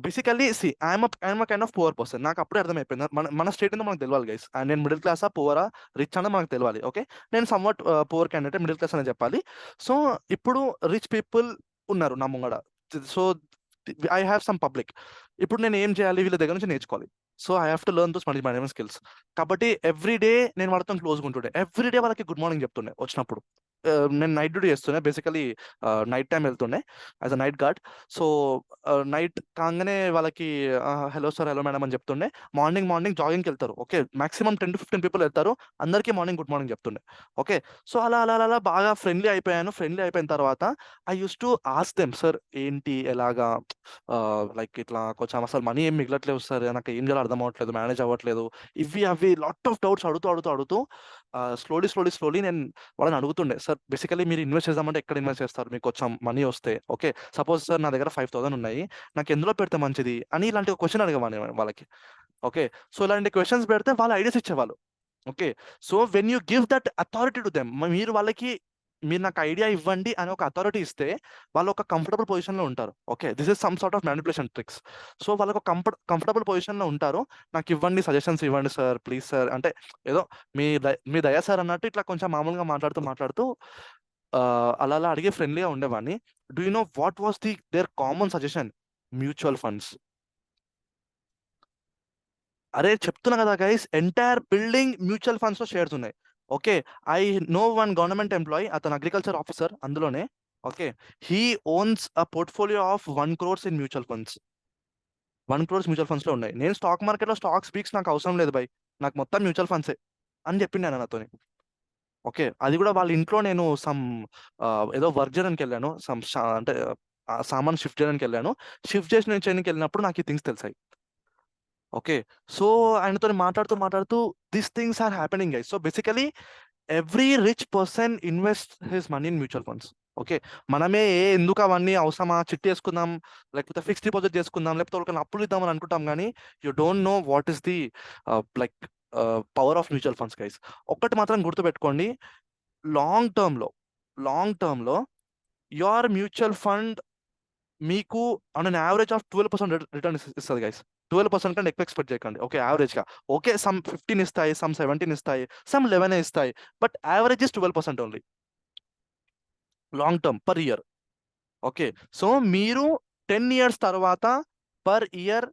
basically see, I'm kind of poor person. నాకు అప్పుడే అర్థమైపోయింది మన స్టేట్ ఏందో మనకు తెలియాలి గైస్. అండ్ నేను మిడిల్ క్లాసా పువరా రిచ్ అనేది మనకు తెలియాలి. ఓకే, నేను somewhat poor candidate, middle class అని చెప్పాలి. సో ఇప్పుడు రిచ్ పీపుల్ ఉన్నారు నా ముంగడ. So I have some public. ఇప్పుడు నేను ఏం చేయాలి? వీళ్ళ దగ్గర నుంచి నేర్చుకోవాలి. So I have to learn those money management skills. కాబట్టి ఎవ్రీ డే నేను వాళ్ళతో క్లోజ్గా ఉంటుండే. ఎవ్రీ డే వాళ్ళకి గుడ్ మార్నింగ్ చెప్తుండే వచ్చినప్పుడు. నేను నైట్ డ్యూటీ చేస్తుండే. బేసికలీ నైట్ టైం వెళ్తుండే as a night guard. So night కాగానే వాళ్ళకి హలో సార్, హలో మేడం అని చెప్తుండే. మార్నింగ్ జాగింగ్కి వెళ్తారు. ఓకే, మాక్సిమం 10 to 15 పీపుల్ వెళ్తారు. అందరికీ మార్నింగ్ గుడ్ మార్నింగ్ చెప్తుండే. ఓకే, సో అలా బాగా ఫ్రెండ్లీ అయిపోయాను. ఫ్రెండ్లీ అయిపోయిన తర్వాత I use to ask them, sir ఏంటి ఎలాగా, లైక్ ఇట్లా కొంచెం అసలు మనీ ఏం మిగలట్లేదు సార్, నాకు ఏం చేయాలో అర్థం అవ్వట్లేదు, మేనేజ్ అవ్వట్లేదు, ఇవి అవి లాట్ ఆఫ్ డౌట్స్ అడుగుతూ స్లోలీ నేను వాళ్ళని అడుగుతుండే, సార్ బేసికలీ మీరు ఇన్వెస్ట్ చేద్దామంటే ఎక్కడ ఇన్వెస్ట్ చేస్తారు, మీకు కొంచెం మనీ వస్తే? ఓకే, సపోజ్ సార్ నా దగ్గర 5,000 ఉన్నాయి, నాకు ఎందులో పెడితే మంచిది అని ఇలాంటి ఒక క్వశ్చన్ అడిగేవాడిని వాళ్ళకి. ఓకే, సో ఇలాంటి క్వశ్చన్స్ పెడితే వాళ్ళు ఐడియాస్ ఇచ్చేవాళ్ళు. Okay, so when you give that authority to them, మీరు నాకు ఐడియా ఇవ్వండి అని ఒక అథారిటీ ఇస్తే వాళ్ళు ఒక కంఫర్టబుల్ పొజిషన్లో ఉంటారు. Okay, this is some sort of manipulation tricks. So వాళ్ళకు ఒక కంఫర్టబుల్ పొజిషన్లో ఉంటారు. నాకు ఇవ్వండి, సజెషన్స్ ఇవ్వండి సార్, ప్లీజ్ సార్ అంటే ఏదో మీ దయ సార్ అన్నట్టు ఇట్లా కొంచెం మామూలుగా మాట్లాడుతూ అలా అడిగి ఫ్రెండ్లీగా ఉండేవాడిని. Do you know what was there common suggestion? Mutual funds. అరే చెప్తున్నా కదా guys, entire building mutual funds లో షేర్స్ ఉన్నాయి. Okay, I know one government employee, అతను అగ్రికల్చర్ ఆఫీసర్ అందులోనే. Okay, he ones a portfolio of 1 crore in mutual funds. 1 crore mutual funds లో ఉన్నాయి. నేను స్టాక్ మార్కెట్ లో స్పీక్స్ నాకు అవసరం లేదు బై, నాకు మొత్తం మ్యూచువల్ ఫండ్సే అని చెప్పింది నేను నాతోని. ఓకే, అది కూడా వాళ్ళ ఇంట్లో నేను ఏదో వర్క్ చేయడానికి వెళ్ళాను, అంటే సామాన్ షిఫ్ట్ చేయడానికి వెళ్ళాను. షిఫ్ట్ చేయడానికి వెళ్ళినప్పుడు నాకు ఈ థింగ్స్ తెలిసాయి. ఓకే, సో ఆయనతో మాట్లాడుతూ these things are happening guys. So basically every rich person invest his money in mutual funds. Okay, మనమే ఎందుకు అవన్నీ అవసరమా, చిట్టి వేసుకుందాం, లేకపోతే ఫిక్స్డ్ డిపాజిట్ చేసుకుందాం, లేకపోతే వాళ్ళకి అప్పులు ఇద్దామని అనుకుంటాం, కానీ you don't know what is the like power of mutual funds guys. ఒక్కటి మాత్రం గుర్తుపెట్టుకోండి, లాంగ్ టర్మ్లో యువర్ మ్యూచువల్ ఫండ్ మీకు on an average of 12% return ఇస్తుంది గైస్. 12% కంటే ఎక్కువ ఎక్స్పెక్ట్ చేయకండి. ఓకే, యావరేజ్గా. ఓకే, సమ్ 15 ఇస్తాయి, సమ్ 17 ఇస్తాయి, సమ్ 11 ఇస్తాయి, but average is 12% only long term per year. Okay, so మీరు 10 years తర్వాత పర్ ఇయర్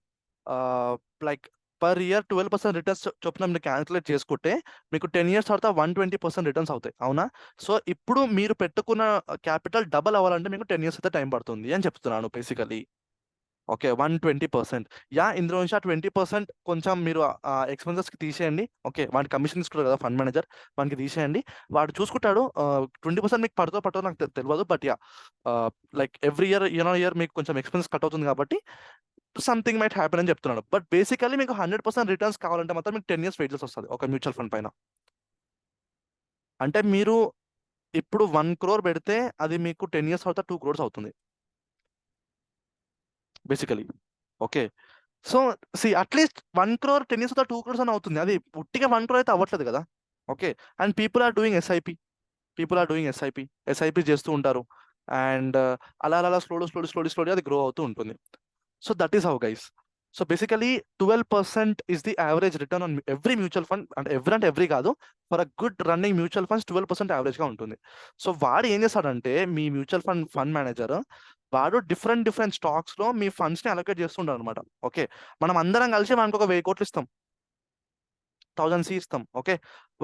లైక్ 12% రిటర్న్స్ చొప్పున మీరు క్యాల్కులేట్ చేసుకుంటే మీకు 10 years తర్వాత 120% రిటర్న్స్ అవుతాయి. అవునా? సో ఇప్పుడు మీరు పెట్టుకున్న క్యాపిటల్ డబల్ అవ్వాలంటే మీకు 10 years అయితే టైం పడుతుంది అని చెప్తున్నాను బేసికలీ. ఓకే, 120%. ఇందులో నుంచి ఆ 20% కొంచెం మీరు ఎక్స్పెన్సెస్కి తీసేయండి. ఓకే, వాడి కమిషన్ తీసుకుంటారు కదా ఫండ్ మేనేజర్, వానికి తీసేయండి, వాడు చూసుకుంటాడు. 20% మీకు పడుతుందో నాకు తెలియదు, బట్ లైక్ ఎవ్రీ ఇయర్ మీకు కొంచెం ఎక్స్పెన్సెస్ కట్ అవుతుంది కాబట్టి సంథింగ్ మైట్ హ్యాపెన్ అని చెప్తున్నాడు. బట్ బేసికలీ మీకు 100% రిటర్న్స్ కావాలంటే మాత్రం మీకు 10 years వెయిట్ చేసి వస్తుంది ఒక మ్యూచువల్ ఫండ్ పైన. అంటే మీరు ఇప్పుడు 1 crore పెడితే అది మీకు 10 years తర్వాత 2 crores అవుతుంది basically. Okay, so at least 1 crore 10 years తర్వాత 2 crores అని అవుతుంది. అది పుట్టిగా 1 crore అయితే అవ్వట్లేదు కదా. Okay, and people are doing SIP చేస్తూ ఉంటారు. అండ్ అలా స్లోలీ అది గ్రో అవుతూ ఉంటుంది. So that is how guys. So basically 12% is the average return on every mutual fund. అంటే ఎవ్రీ కాదు, for a good running mutual funds 12% యావరేజ్గా ఉంటుంది. సో వాడు ఏం చేస్తాడంటే, మీ మ్యూచువల్ ఫండ్ మేనేజర్ వాడు డిఫరెంట్ స్టాక్స్లో మీ ఫండ్స్ని అలొకేట్ చేస్తుంటాడు అనమాట. ఓకే, మనం అందరం కలిసి మనకు ఒక 1000 crores ఇస్తాం, 1000 C ఇస్తాం. ఓకే,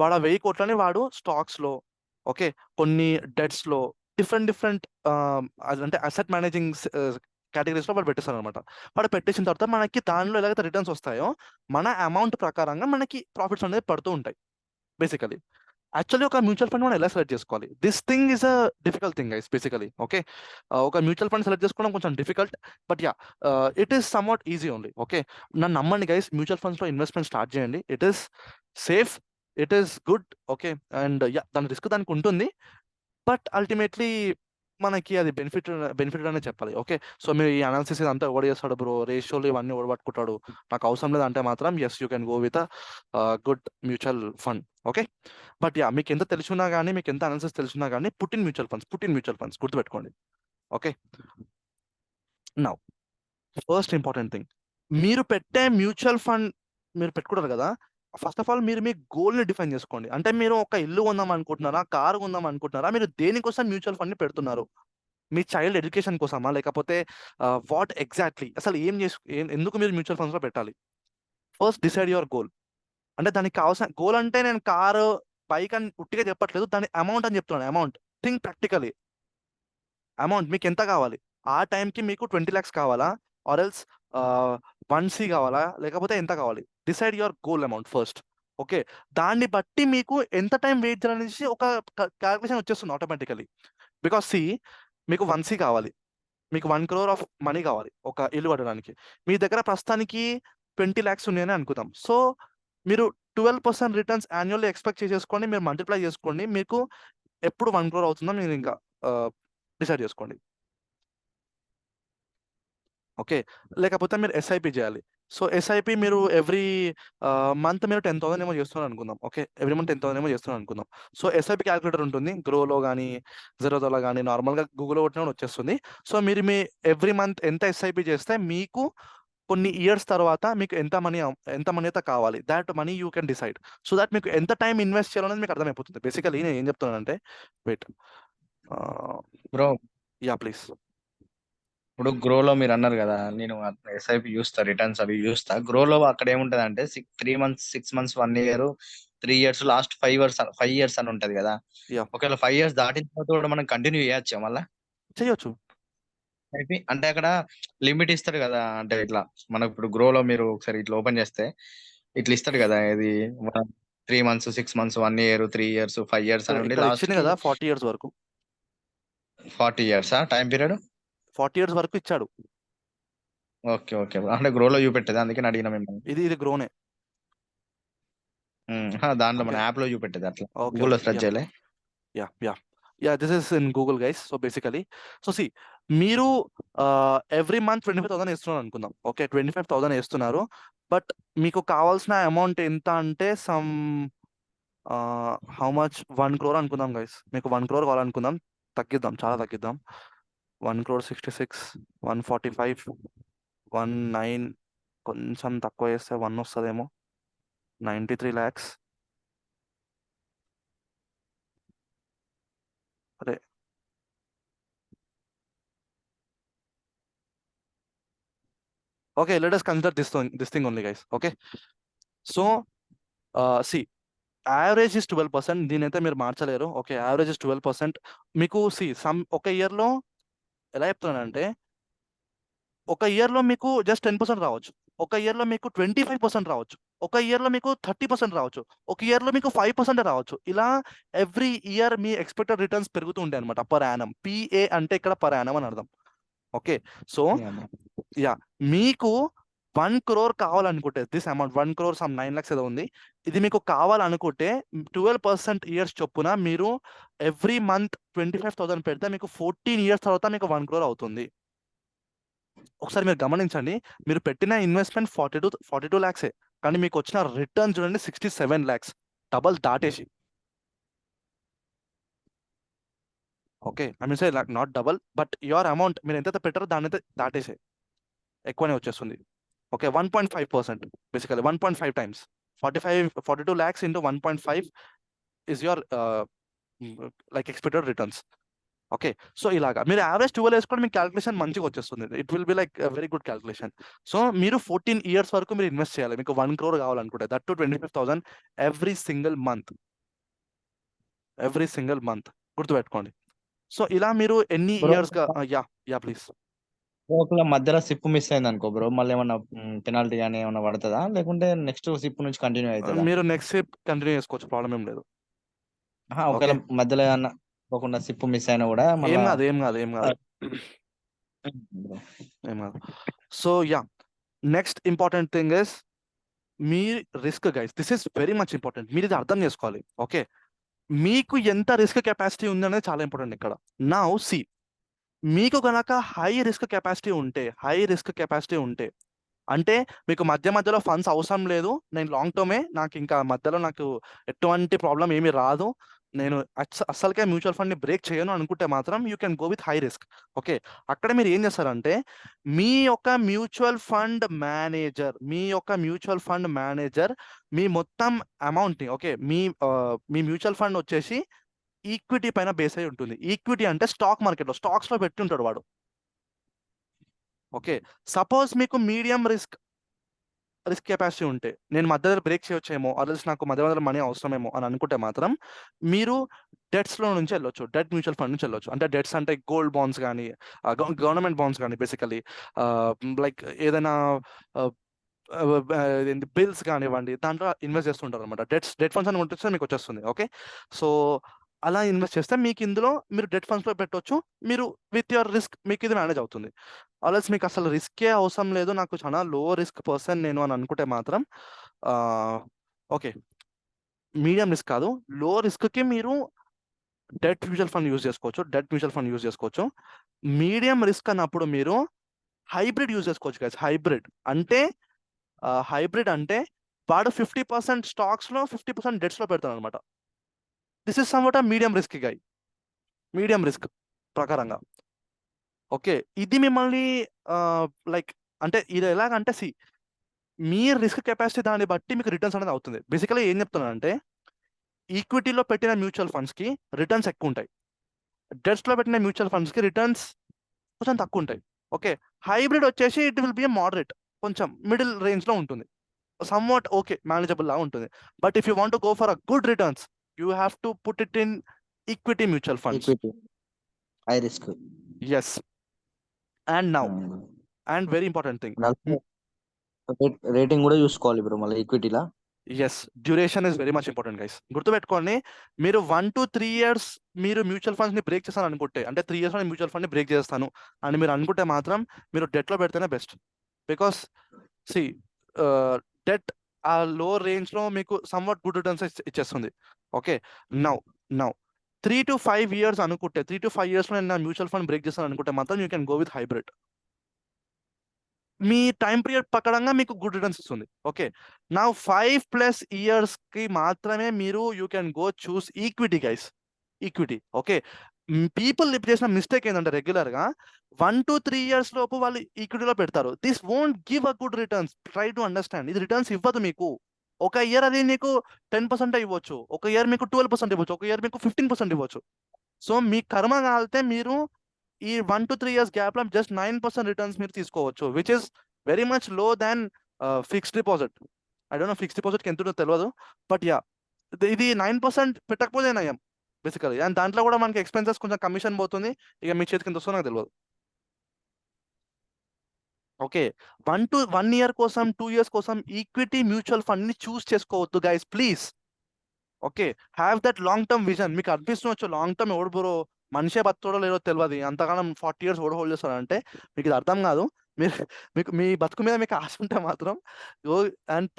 వాడు ఆ 1000 crores వాడు స్టాక్స్లో, ఓకే, కొన్ని డెట్స్లో, డిఫరెంట్ అంటే అసెట్ మేనేజింగ్ కేటగిరీస్లో వాడు పెట్టేస్తాడు అనమాట. వాడు పెట్టేసిన తర్వాత మనకి దానిలో ఎలాగైతే రిటర్న్స్ వస్తాయో మన అమౌంట్ ప్రకారంగా మనకి ప్రాఫిట్స్ అనేది పడుతూ ఉంటాయి బేసికలీ. యాక్చువల్లీ ఒక మ్యూచువల్ ఫండ్ మనం ఎలా సెలెక్ట్ చేసుకోవాలి? This thing is a difficult thing guys basically. Okay, ఒక మ్యూచువల్ ఫండ్ సెలెక్ట్ చేసుకోవడం కొంచెం difficult, but it is somewhat easy only. Okay, నన్ను నమ్మండి గైస్, మ్యూచువల్ ఫండ్స్లో ఇన్వెస్ట్మెంట్ స్టార్ట్ చేయండి. It is safe, it is good. Okay, and దాని risk దానికి ఉంటుంది, బట్ అల్టిమేట్లీ మనకి అది బెనిఫిట్ అనే చెప్పాలి. ఓకే, సో మీరు ఈ అనాలిసిస్ అంతా ఎవడు చేస్తాడు బ్రో, రేషియోలు ఇవన్నీ ఎవడు పట్టుకుంటాడు, నాకు అవసరం లేదు అంటే మాత్రం yes you can go with good mutual fund. Okay, but మీకు ఎంత తెలిసినా కానీ, మీకు ఎంత అనాలిసిస్ తెలిసినా కానీ, పుట్ ఇన్ మ్యూచువల్ ఫండ్స్ గుర్తుపెట్టుకోండి. Okay, now first important thing, మీరు పెట్టే మ్యూచువల్ ఫండ్ మీరు పెట్టుకుంటారు కదా, ఫస్ట్ ఆఫ్ ఆల్ మీరు మీ గోల్ని డిఫైన్ చేసుకోండి. అంటే మీరు ఒక ఇల్లు కొందాం అనుకుంటున్నారా, కారు కొందాం అనుకుంటున్నారా, మీరు దేనికోసం మ్యూచువల్ ఫండ్ని పెడుతున్నారు? మీ చైల్డ్ ఎడ్యుకేషన్ కోసమా, లేకపోతే వాట్ ఎగ్జాక్ట్లీ, అసలు ఎందుకు మీరు మ్యూచువల్ ఫండ్స్లో పెట్టాలి? First decide your goal. అంటే దానికి కావాల్సిన గోల్ అంటే నేను కారు బైక్ అని ఉట్టిగా చెప్పట్లేదు, దాని అమౌంట్ అని చెప్తున్నాను. Amount think practically. అమౌంట్ మీకు ఎంత కావాలి? ఆ టైంకి మీకు 20 lakhs కావాలా, ఆర్ ఎల్స్ 1C కావాలా, లేకపోతే ఎంత కావాలి? Decide your goal amount first. Okay, దాన్ని బట్టి మీకు ఎంత టైం వెయిట్ చేయాలనేసి ఒక క్యాల్కులేషన్ వచ్చేస్తుంది ఆటోమేటికలీ. బికాస్ మీకు 1C కావాలి, మీకు 1 crore ఆఫ్ మనీ కావాలి ఒక ఇల్లు కట్టడానికి. మీ దగ్గర ప్రస్తుతానికి 20 lakhs ఉన్నాయని అనుకుందాం. సో మీరు 12% రిటర్న్స్ యాన్యువల్లీ ఎక్స్పెక్ట్ చేసేసుకోండి, మీరు మల్టిప్లై చేసుకోండి, మీకు ఎప్పుడు 1 crore అవుతుందో మీరు ఇంకా డిసైడ్ చేసుకోండి. ఓకే, లేకపోతే మీరు ఎస్ఐపి చేయాలి. సో ఎస్ఐపి మీరు ఎవ్రీ మంత్ మీరు 10,000 ఏమో చేస్తున్నారు అనుకుందాం. ఓకే, ఎవ్రీ మంత్ 10,000 ఏమో చేస్తున్నారు అనుకుందాం. సో ఎస్ఐపి క్యాలిక్యులేటర్ ఉంటుంది, గ్రోలో కానీ జెరోదాలో కానీ, నార్మల్గా గూగుల్లో కొట్టినా వచ్చేస్తుంది. సో మీరు మీ ఎవ్రీ మంత్ ఎంత ఎస్ఐపి చేస్తే మీకు కొన్ని ఇయర్స్ తర్వాత మీకు ఎంత మనీ అయితే కావాలి, that money you can decide. So that మీకు ఎంత టైం ఇన్వెస్ట్ చేయాలనేది మీకు అర్థమైపోతుంది. బేసికలీ నేను ఏం చెప్తున్నానంటే, వెయిట్, బ్రో యా ప్లీజ్. ఇప్పుడు గ్రోలో మీరు అన్నారు కదా, నేను ఎస్ఐపి చూస్తా, రిటర్న్స్ అవి చూస్తా. గ్రోలో అక్కడ ఏముంటది అంటే 3 months, 6 months, 1 year, 3 years, last 5 years అని ఉంటది కదా. Yeah. ఒకవేళ 5 years దాటిన తర్వాత కూడా మనం కంటిన్యూ చేయొచ్చా మళ్ళా చేయొచ్చు. అంటే అక్కడ లిమిట్ ఇస్తారు కదా, అంటే ఇట్లా మనకు ఇప్పుడు గ్రోలో మీరు ఒకసారి ఇట్లా ఓపెన్ చేస్తే ఇట్లా ఇస్తాడు కదా, ఇది 3 months, 6 months, 1 year, 3 years, 5 years అని ఉండి ఇక్కడ లాస్ట్ ఇచ్చింది కదా 40 years వరకు. 40 years టైం పీరియడ్? 40 years వరకు ఇచ్చాడు. ఓకే ఓకే, అంటే గ్రోలో చూపెట్టేది, అందుకే నేను అడిగిన మిమ్మల్ని. ఇది గ్రోనే. దాంట్లో మన Okay. యాప్ లో చూపెట్టేది, అట్లా Okay, గూగుల్లో okay, సెర్చ్ yeah. చేయలే. Yeah, this is in Google, guys. So basically, see, మీరు ఎవ్రీ మంత్ 25,000 వేస్తున్నారు అనుకుందాం. ఓకే, 25,000 వేస్తున్నారు, బట్ మీకు కావాల్సిన అమౌంట్ ఎంత అంటే హౌ మచ్, 1 crore అనుకుందాం గైస్. మీకు 1 crore కావాలనుకుందాం, తగ్గిద్దాం, చాలా తగ్గిద్దాం. 1,66,00,000, 145, 19, కొంచెం తక్కువ చేస్తే 1 వస్తుందేమో, 93 lakhs. అరే, okay, let us consider this thing only, guys. Okay, so see, average is 12%. దీని అయితే మీరు మార్చలేరు. Okay, average is 12%. మీకు ఒక ఇయర్లో ఎలా చెప్తున్నానంటే, ఒక ఇయర్లో మీకు జస్ట్ 10% రావచ్చు, ఒక ఇయర్లో మీకు 25% రావచ్చు, ఒక ఇయర్లో మీకు 30% రావచ్చు, ఒక ఇయర్లో మీకు 5% రావచ్చు. ఇలా ఎవ్రీ ఇయర్ మీ ఎక్స్పెక్టెడ్ రిటర్న్స్ పెరుగుతూ ఉంటాయి అనమాట, పర్ యానం. PA అంటే ఇక్కడ పర్ యానం అని అర్థం. ఓకే, సో మీకు 1 crore కావాలనుకుంటే, దిస్ అమౌంట్ 1 crore, 9 lakhs ఏదో ఉంది, ఇది మీకు కావాలనుకుంటే 12% ఇయర్స్ చొప్పున మీరు ఎవ్రీ మంత్ 25,000 పెడితే మీకు 14 years తర్వాత మీకు 1 crore అవుతుంది. ఒకసారి మీరు గమనించండి, మీరు పెట్టిన ఇన్వెస్ట్మెంట్ 42 lakhs, కానీ మీకు వచ్చిన రిటర్న్ చూడండి 67 lakhs, డబల్ దాటేసి. Okay, I mean say not double, but your amount మీరు ఎంతైతే పెట్టారో దాని అయితే దాటేసే ఎక్కువనే వచ్చేస్తుంది. Okay, 1.5%, basically 1.5 times. 42 lakhs into 1.5 is your like expected returns. Okay, so ఇలాగా మీరు యావరేజ్ 12 వేసుకొని మీకు క్యాల్కులేషన్ మంచిగా వచ్చేస్తుంది. It will be like very good calculation. So మీరు 14 years వరకు మీరు ఇన్వెస్ట్ చేయాలి, మీకు 1 crore కావాలనుకుంటే, that to 25,000 every single month. గుర్తుపెట్టుకోండి. సో ఇలా మీరు ఎన్ని ఇయర్స్ గా, యా ప్లీజ్. ఒకవేళ మధ్యలో సిప్ మిస్ అయింది అనుకో బ్రో, మళ్ళీ ఏమన్నా పెనాల్టీ కానీ ఏమన్నా పడుతుందా, లేకుంటే నెక్స్ట్ సిప్ నుంచి కంటిన్యూ అవుతుందా? మీరు నెక్స్ట్ సిప్ కంటిన్యూ చేసుకోవచ్చు, ప్రాబ్లం ఏం లేదు. ఒకవేళ మధ్యలో ఏమన్నా పోకుండా సిప్ మిస్ అయినా కూడా ఏం కాదు. So next important thing is me risk, guys. This is very much important. మీరు ఇది అర్థం చేసుకోవాలి. ఓకే, మీకు ఎంత రిస్క్ కెపాసిటీ ఉంది అనేది చాలా ఇంపార్టెంట్ ఇక్కడ. నౌ సి, మీకు కనుక హై రిస్క్ కెపాసిటీ ఉంటే అంటే మీకు మధ్యలో ఫండ్స్ అవసరం లేదు, నేను లాంగ్ టర్మే, నాకు ఇంకా మధ్యలో నాకు ఎటువంటి ప్రాబ్లం ఏమీ రాదు, నేను అస్సలకే మ్యూచువల్ ఫండ్ని బ్రేక్ చేయను అనుకుంటే మాత్రం you can go with high risk. Okay, అక్కడ మీరు ఏం చేస్తారంటే, మీ యొక్క మ్యూచువల్ ఫండ్ మేనేజర్ మీ మొత్తం అమౌంట్ని, ఓకే, మీ మ్యూచువల్ ఫండ్ వచ్చేసి ఈక్విటీ పైన బేస్ అయి ఉంటుంది. ఈక్విటీ అంటే స్టాక్ మార్కెట్లో స్టాక్స్లో పెట్టి ఉంటాడు వాడు. ఓకే, సపోజ్ మీకు మీడియం రిస్క్ కెపాసిటీ ఉంటే, నేను మధ్యలో బ్రేక్ చేయొచ్చేమో, అదర్స్ నాకు మధ్య మనీ అవసరమేమో అని అనుకుంటే మాత్రం మీరు డెట్స్లో నుంచి వెళ్ళొచ్చు, డెట్ మ్యూచువల్ ఫండ్ నుంచి వెళ్ళొచ్చు. అంటే డెట్స్ అంటే గోల్డ్ బాండ్స్ కానీ గవర్నమెంట్ బాండ్స్ కానీ బేసికలీ లైక్ ఏదైనా బిల్స్ కానివ్వండి, దాంట్లో ఇన్వెస్ట్ చేస్తుంటారు అనమాట. డెట్ ఫండ్స్ అని ఉంటే మీకు వచ్చేస్తుంది. ఓకే, సో అలా ఇన్వెస్ట్ చేస్తే మీకు ఇందులో మీరు డెట్ ఫండ్స్లో పెట్టవచ్చు. మీరు విత్ యువర్ రిస్క్ మీకు ఇది మేనేజ్ అవుతుంది. ఆల్రెస్ మీకు అసలు రిస్కే అవసరం లేదు, నాకు చాలా లో రిస్క్ పర్సన్ నేను అని అనుకుంటే మాత్రం ఓకే, మీడియం రిస్క్ కాదు, లో రిస్క్కి మీరు డెట్ మ్యూచువల్ ఫండ్ యూజ్ చేసుకోవచ్చు. మీడియం రిస్క్ అన్నప్పుడు మీరు హైబ్రిడ్ యూజ్ చేసుకోవచ్చు గైస్. హైబ్రిడ్ అంటే వాడు 50% స్టాక్స్లో 50% డెట్స్లో పెడతాడు అనమాట. This is somewhat medium risk ప్రకారంగా. ఓకే, ఇది మిమ్మల్ని లైక్ అంటే ఇది ఎలాగంటే మీ రిస్క్ కెపాసిటీ దాన్ని బట్టి మీకు రిటర్న్స్ అనేది అవుతుంది. బేసికలీ ఏం చెప్తున్నానంటే, ఈక్విటీలో పెట్టిన మ్యూచువల్ ఫండ్స్కి రిటర్న్స్ ఎక్కువ ఉంటాయి, డెట్స్లో పెట్టిన మ్యూచువల్ ఫండ్స్కి రిటర్న్స్ కొంచెం తక్కువ ఉంటాయి. ఓకే, హైబ్రిడ్ వచ్చేసి ఇట్ విల్ బి మోడరేట్, కొంచెం మిడిల్ రేంజ్లో ఉంటుంది, సమ్వాట్ ఓకే మేనేజబుల్ లా ఉంటుంది. But if you want go for a good returns, you have to put it in equity mutual funds. Equity high risk. Yes, and very important thing, rating కూడా చూసుకోవాలి bro మళ్ళీ ఈక్విటీలా. Yes, duration is very much important guys. గుర్తుపెట్టుకోండి, మీరు 1 to 3 years మీరు mutual ఫండ్స్ని break చేస్తాను అనుకుంటే, అంటే 3 years లో మ్యూచువల్ ఫండ్ని బ్రేక్ చేస్తాను అని మీరు అనుకుంటే మాత్రం మీరు డెట్లో పెడితేనే బెస్ట్. బికాస్ డెట్ ఆ లో రేంజ్లో మీకు సమ్వాట్ గుడ్ రిటర్న్స్ ఇచ్చేస్తుంది. ఓకే, నౌ 3 to 5 years అనుకుంటే, 3 to 5 years లో నేను నా మ్యూచువల్ ఫండ్ బ్రేక్ చేస్తాను అనుకుంటే మాత్రం you can go with hybrid. Me time period ప్రకారంగా మీకు గుడ్ రిటర్న్స్ ఇస్తుంది. ఓకే, నా 5+ yearsకి మాత్రమే మీరు you can go choose equity guys, equity. Okay, people చేసిన మిస్టేక్ ఏంటంటే రెగ్యులర్గా 1 to 3 years లోపు వాళ్ళు ఈక్విటీలో పెడతారు. This won't give a good returns. Try to understand, ఇది రిటర్న్స్ ఇవ్వదు మీకు. ఒక ఇయర్ అది నీకు 10% ఇవ్వచ్చు, ఒక ఇయర్ మీకు 12% ఇవ్వచ్చు, ఒక ఇయర్ మీకు 15% ఇవ్వచ్చు. సో మీ కర్మ కాలితే మీరు ఈ 1 to 3 years గ్యాప్లో జస్ట్ 9% రిటర్న్స్ మీరు తీసుకోవచ్చు, which is very much low than fixed deposit. I don't know fixed డిపాజిట్కి ఎంత ఉందో తెలియదు, బట్ యా, ఇది 9% పెట్టకపోతే నయం బేసికలీ. అండ్ దాంట్లో కూడా మనకి ఎక్స్పెన్సెస్ కొంచెం కమిషన్ పోతుంది, ఇక మీ చేతికి ఎంత వస్తుందో నాకు తెలియదు. ఓకే, 1 year కోసం 2 years కోసం ఈక్విటీ మ్యూచువల్ ఫండ్ని చూస్ చేసుకోవద్దు guys, please. Okay, have that long term vision. మీకు అనిపిస్తుండొచ్చు లాంగ్ టర్మ్ ఎవడు బ్రో, మనిషే బతుకోడో లేదో తెలియదు, అంతగానం 40 years ఓడి హోల్డ్ చేస్తారంటే మీకు ఇది అర్థం కాదు. మీకు మీ బతుకు మీద మీకు ఆశ ఉంటే మాత్రం go and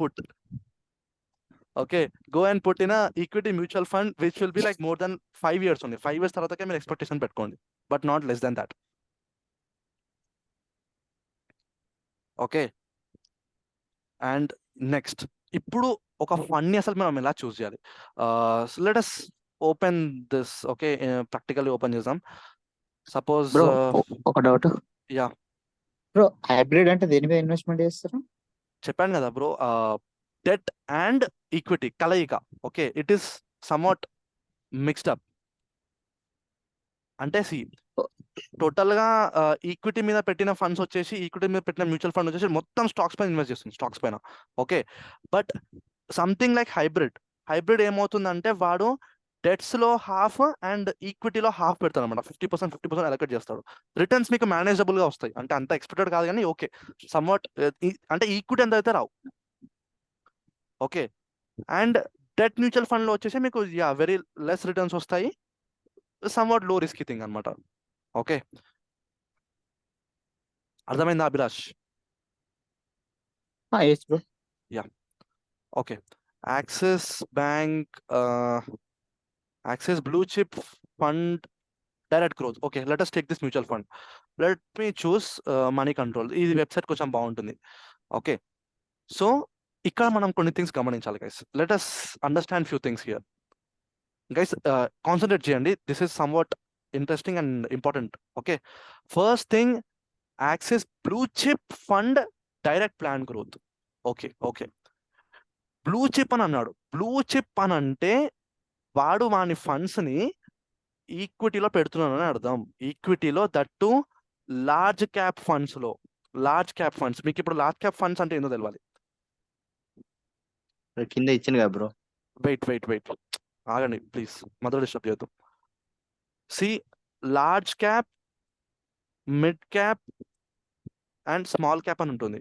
put in equity mutual fund which will be like more than 5 years ఉంది. 5 years తర్వాతకే మీరు ఎక్స్పెక్టేషన్ పెట్టుకోండి, but not less than that. Okay, and next, ఇప్పుడు ఒక ఫండ్ని అసలు మనం ఎలా చూస్ చేయాలి? Let us open this. Okay, practically open చేద్దాం. సపోజ్ బ్రో ఒక డౌట్. యా, బ్రో హైబ్రిడ్ అంటే దేని మీద ఇన్వెస్ట్మెంట్ చేస్తారు? చెప్పాను కదా బ్రో, డెట్ అండ్ ఈక్విటీ కలయిక. Okay, it is somewhat mixed up. అంటే టోటల్గా ఈక్విటీ మీద పెట్టిన ఫండ్స్ వచ్చేసి, ఈక్విటీ మీద పెట్టిన మ్యూచువల్ ఫండ్ వచ్చేసి మొత్తం స్టాక్స్ పైన ఇన్వెస్ట్ చేస్తుంది, స్టాక్స్ పైన. Okay, but something like hybrid ఏమవుతుందంటే వాడు డెట్స్లో హాఫ్ అండ్ ఈక్విటీలో హాఫ్ పెడతాడు అనమాట. 50% అలొకేట్ చేస్తాడు. రిటర్న్స్ మీకు మేనేజబుల్గా వస్తాయి, అంటే అంత ఎక్స్పెక్టెడ్ కాదు కానీ ఓకే సమ్వాట్, అంటే ఈక్విటీ ఎంత అయితే రావు. ఓకే, అండ్ డెట్ మ్యూచువల్ ఫండ్లో వచ్చేసి మీకు వెరీ లెస్ రిటర్న్స్ వస్తాయి, సమ్వాట్ లో రిస్కీ థింగ్ అనమాట. ఓకే, అర్థమైందా Abhilash? Bro. Okay, axis bank, axis blue chip fund direct growth. Okay, let us take this mutual fund. Let me choose money control. ఈ website కొంచెం బాగుంటుంది. ఓకే, సో ఇక్కడ మనం కొన్ని థింగ్స్ గమనించాలి guys. Let us understand few things here guys. Concentrate చేయండి, this is somewhat interesting and important. Okay, first thing, axis blue chip fund direct plan growth. Okay, blue chip అని అన్నాడు. Blue chip అని అంటే వాడు వాని ఫండ్స్ని ఈక్విటీలో పెడుతున్నాను అని అర్థం. ఈక్విటీలో దట్టు లార్జ్ క్యాప్ ఫండ్స్లో. లార్జ్ క్యాప్ ఫండ్స్, మీకు ఇప్పుడు లార్జ్ క్యాప్ ఫండ్స్ అంటే ఏందో తెలియాలి. కింద ఇచ్చింది కదా బ్రో. వెయిట్ ఆగండి ప్లీజ్, మొదలు డిస్టర్బ్ చేయొద్దు. See, large cap, mid cap and small cap అని ఉంటుంది.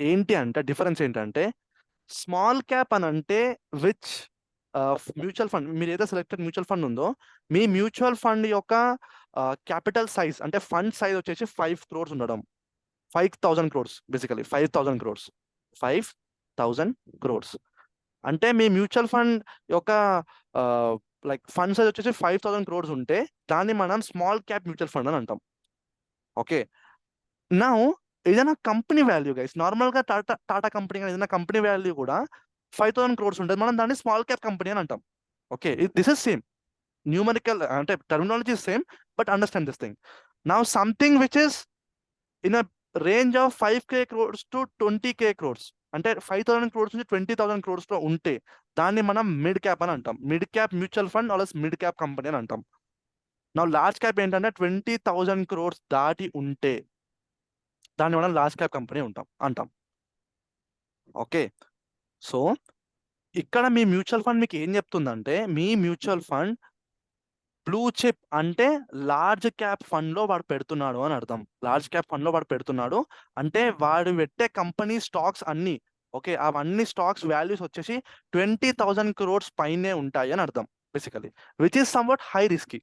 ఏంటి అంటే డిఫరెన్స్ ఏంటంటే, స్మాల్ క్యాప్ అని అంటే విచ్ మ్యూచువల్ ఫండ్, మీరు ఏదో సెలెక్టెడ్ మ్యూచువల్ ఫండ్ ఉందో, మీ మ్యూచువల్ ఫండ్ యొక్క క్యాపిటల్ సైజ్ అంటే ఫండ్ సైజ్ వచ్చేసి 5 crores ఉండడం. 5,000 crores బేసికలీ. 5,000 crores. 5,000 crores అంటే మీ మ్యూచువల్ ఫండ్ యొక్క లైక్ ఫండ్ సైజ్ వచ్చేసి 5,000 crores ఉంటే దాన్ని మనం స్మాల్ క్యాప్ మ్యూచువల్ ఫండ్ అని అంటాం. ఓకే, నౌ ఏదైనా కంపెనీ వాల్యూ గైస్, నార్మల్గా టాటా కంపెనీ కానీ ఏదైనా కంపెనీ వాల్యూ కూడా 5,000 crores ఉంటుంది, మనం దాన్ని స్మాల్ క్యాప్ కంపెనీ అని అంటాం. Okay, this is same numerical అంటే terminology same, but understand this thing. Now something which is in a range of 5K crores to 20K crores అంటే 5,000 crores నుంచి 20,000 crores లో ఉంటే దాన్ని మనం మిడ్ క్యాప్ అని అంటాం. Mid cap mutual fund are mid cap company అని అంటాం. నా లార్జ్ క్యాప్ ఏంటంటే 20,000 crores దాటి ఉంటే దాన్ని మనం లార్జ్ క్యాప్ కంపెనీ అంటాం. ఓకే, సో ఇక్కడ మీ మ్యూచువల్ ఫండ్ మీకు ఏం చెప్తుందంటే, మీ మ్యూచువల్ ఫండ్ బ్లూ చిప్ అంటే లార్జ్ క్యాప్ ఫండ్ లో వాడు పెడుతున్నాడు అని అర్థం. లార్జ్ క్యాప్ ఫండ్ లో వాడు పెడుతున్నాడు అంటే వాడు పెట్టే కంపెనీ స్టాక్స్ అన్ని, ఓకే, అవన్నీ స్టాక్స్ వాల్యూస్ వచ్చేసి 20,000 crores పైనే ఉంటాయి అని అర్థం basically, which is somewhat high risky.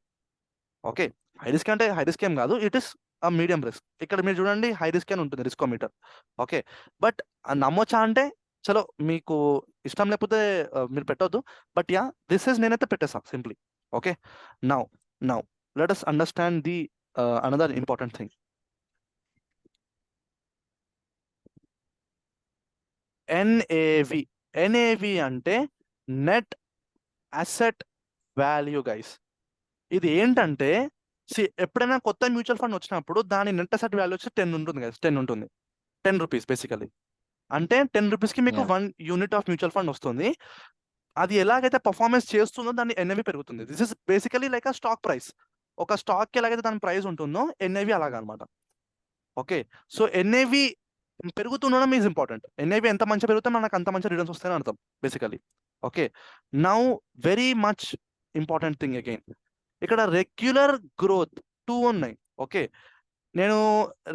Okay, high risk అంటే హై రిస్క్ ఏం కాదు, ఇట్ ఇస్ ఆ మీడియం రిస్క్. ఇక్కడ మీరు చూడండి హై రిస్క్ అని ఉంటుంది రిస్కోమీటర్. ఓకే, బట్ నమ్మొచ్చా అంటే చలో మీకు ఇష్టం లేకపోతే మీరు పెట్టొద్దు, బట్ యా దిస్ ఇస్ నేనైతే పెట్టేసా simply. Okay, now let us understand the another important thing. NAV అంటే నెట్ అసెట్ వాల్యూ గైస్. ఇది ఏంటంటే ఎప్పుడైనా కొత్త మ్యూచువల్ ఫండ్ వచ్చినప్పుడు దాని నెట్ అసెట్ వాల్యూ వచ్చి 10 ఉంటుంది గైస్. 10 ఉంటుంది, 10 rupees బేసికలీ. అంటే 10 rupeesకి మీకు 1 unit ఆఫ్ మ్యూచువల్ ఫండ్ వస్తుంది. అది ఎలాగైతే పర్ఫార్మెన్స్ చేస్తుందో దాన్ని ఎన్ఏవి పెరుగుతుంది. This is basically like a stock price. ఒక స్టాక్కి ఎలాగైతే దాని ప్రైస్ ఉంటుందో ఎన్ఏవి అలాగనమాట. ఓకే, సో ఎన్ఏవి పెరుగుతుండడం ఈజ్ ఇంపార్టెంట్. ఎన్ఏవి ఎంత మంచిగా పెరిగితే మనకు అంత మంచి రిటర్న్స్ వస్తాయని అర్థం basically. Okay, now very much important thing again, ఇక్కడ రెగ్యులర్ గ్రోత్ 2 ఉన్నాయి. ఓకే, నేను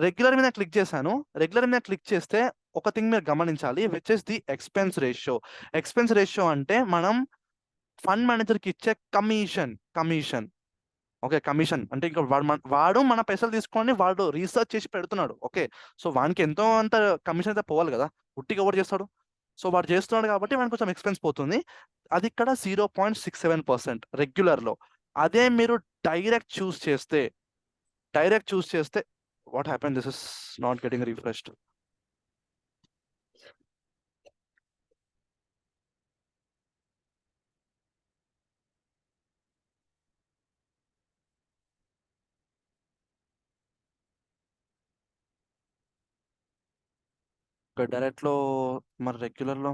రెగ్యులర్ మీద క్లిక్ చేశాను. రెగ్యులర్ మీద క్లిక్ చేస్తే ఒక థింగ్ మీరు గమనించాలి, which is the expense ratio. Expense ratio అంటే మనం ఫండ్ మేనేజర్కి ఇచ్చే కమిషన్. ఓకే, కమిషన్ అంటే ఇంకా వాడు మన పైసలు తీసుకొని వాడు రీసెర్చ్ చేసి పెడుతున్నాడు. ఓకే, సో వానికి ఎంతో అంత కమిషన్ అయితే పోవాలి కదా, ఉట్టిగా ఎవరు చేస్తాడు? సో వాడు చేస్తున్నాడు కాబట్టి వానికి కొంచెం ఎక్స్పెన్స్ పోతుంది. అది ఇక్కడ 0.67% రెగ్యులర్లో. అదే మీరు డైరెక్ట్ చూస్ చేస్తే what happen, this is not getting refreshed. డైరెక్ట్లో మరి రెగ్యులర్లో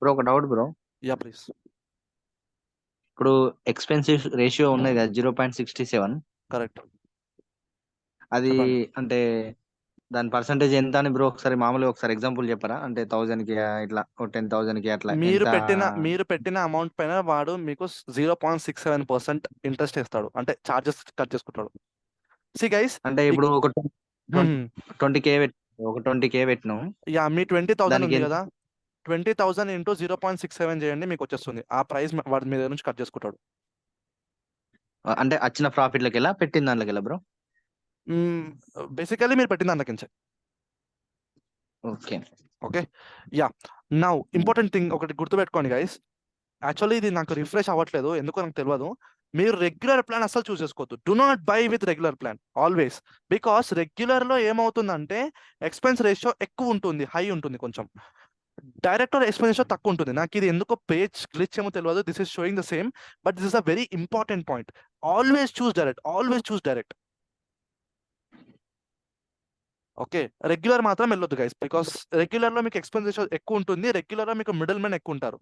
బ్రో ఒక డౌట్ బ్రో. Yeah please. ఇప్పుడు ఎక్స్పెన్సివ్ రేషియో ఉన్నది కదా 0.67, కరెక్ట్. అది చెప్పండి. అంటే దాని పర్సంటేజ్ ఎంత అని బ్రో ఒకసారి మామూలుగా ఒకసారి ఎగ్జాంపుల్ చెప్పరా? అంటే 1,000కి ఇట్లా 10,000కి అట్లా మీరు పెట్టిన అమౌంట్ పైన వాడు మీకు 0.67% ఇంట్రెస్ట్ ఇస్తాడు, అంటే చార్జెస్ కట్ చేసుకుంటాడు. సి గైస్, అంటే ఇప్పుడు ఒక 20K ఒక 20K పెట్టినాం. యా మీ 20,000 దానికి ఉంది ఎంత? కదా, 20,000 ఇంటూ 0.67 చేయండి, మీకు వచ్చేస్తుంది. ఆ ప్రైస్ వాడి మీద నుంచి కట్ చేసుకుంటాడు. అంటే వచ్చిన ప్రాఫిట్లకి ఎలా పెట్టిన దాంట్లోకి ఎలా బ్రో? బేసికలీ మీరు పెట్టిన దానికించే. Okay okay, yeah now important thing ఒకటి గుర్తుపెట్టుకోండి గైస్. యాక్చువల్లీ ఇది నాకు రిఫ్రెష్ అవ్వట్లేదు, ఎందుకో నాకు తెలియదు. మీరు రెగ్యులర్ ప్లాన్ అసలు చూస్ చేసుకోవద్దు. Do not buy with regular plan always, because రెగ్యులర్లో ఏమవుతుందంటే ఎక్స్పెన్స్ రేషియో ఎక్కువ ఉంటుంది, హై ఉంటుంది కొంచెం. డైరెక్టర్ ఎక్స్పెన్స్ రేషియో తక్కువ ఉంటుంది. నాకు ఇది ఎందుకో పేజ్ గ్లిచ్ ఏమో తెలియదు. This is showing the same, but this is a very important point. Always choose direct. Okay, regular మాత్రం వెళ్ళొద్దు గైస్, బికాస్ రెగ్యులర్లో మీకు ఎక్స్పెన్సెస్ ఎక్కువ ఉంటుంది, రెగ్యులర్లో మీకు మిడిల్ మెన్ ఎక్కువ ఉంటారు.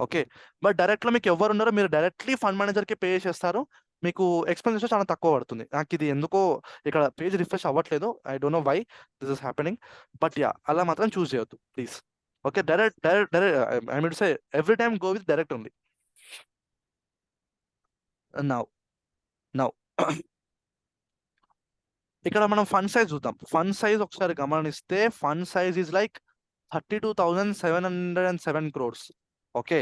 ఓకే, బట్ డైరెక్ట్లో మీకు ఎవరు ఉన్నారో మీరు డైరెక్ట్లీ ఫండ్ మేనేజర్కి పే చేస్తారు, మీకు ఎక్స్పెన్సెస్ చాలా తక్కువ పడుతుంది. నాకు ఇది ఎందుకో ఇక్కడ పేజ్ రిఫ్రెష్ అవ్వట్లేదు, I don't know why this is happening, but yeah అలా మాత్రం చూస్ చేయొద్దు please. Okay, direct I mean say every time go with direct only. Now ఇక్కడ మనం ఫండ్ సైజ్ చూద్దాం. ఫండ్ సైజ్ ఒకసారి గమనిస్తే fund size is like 32,707 crores. Okay,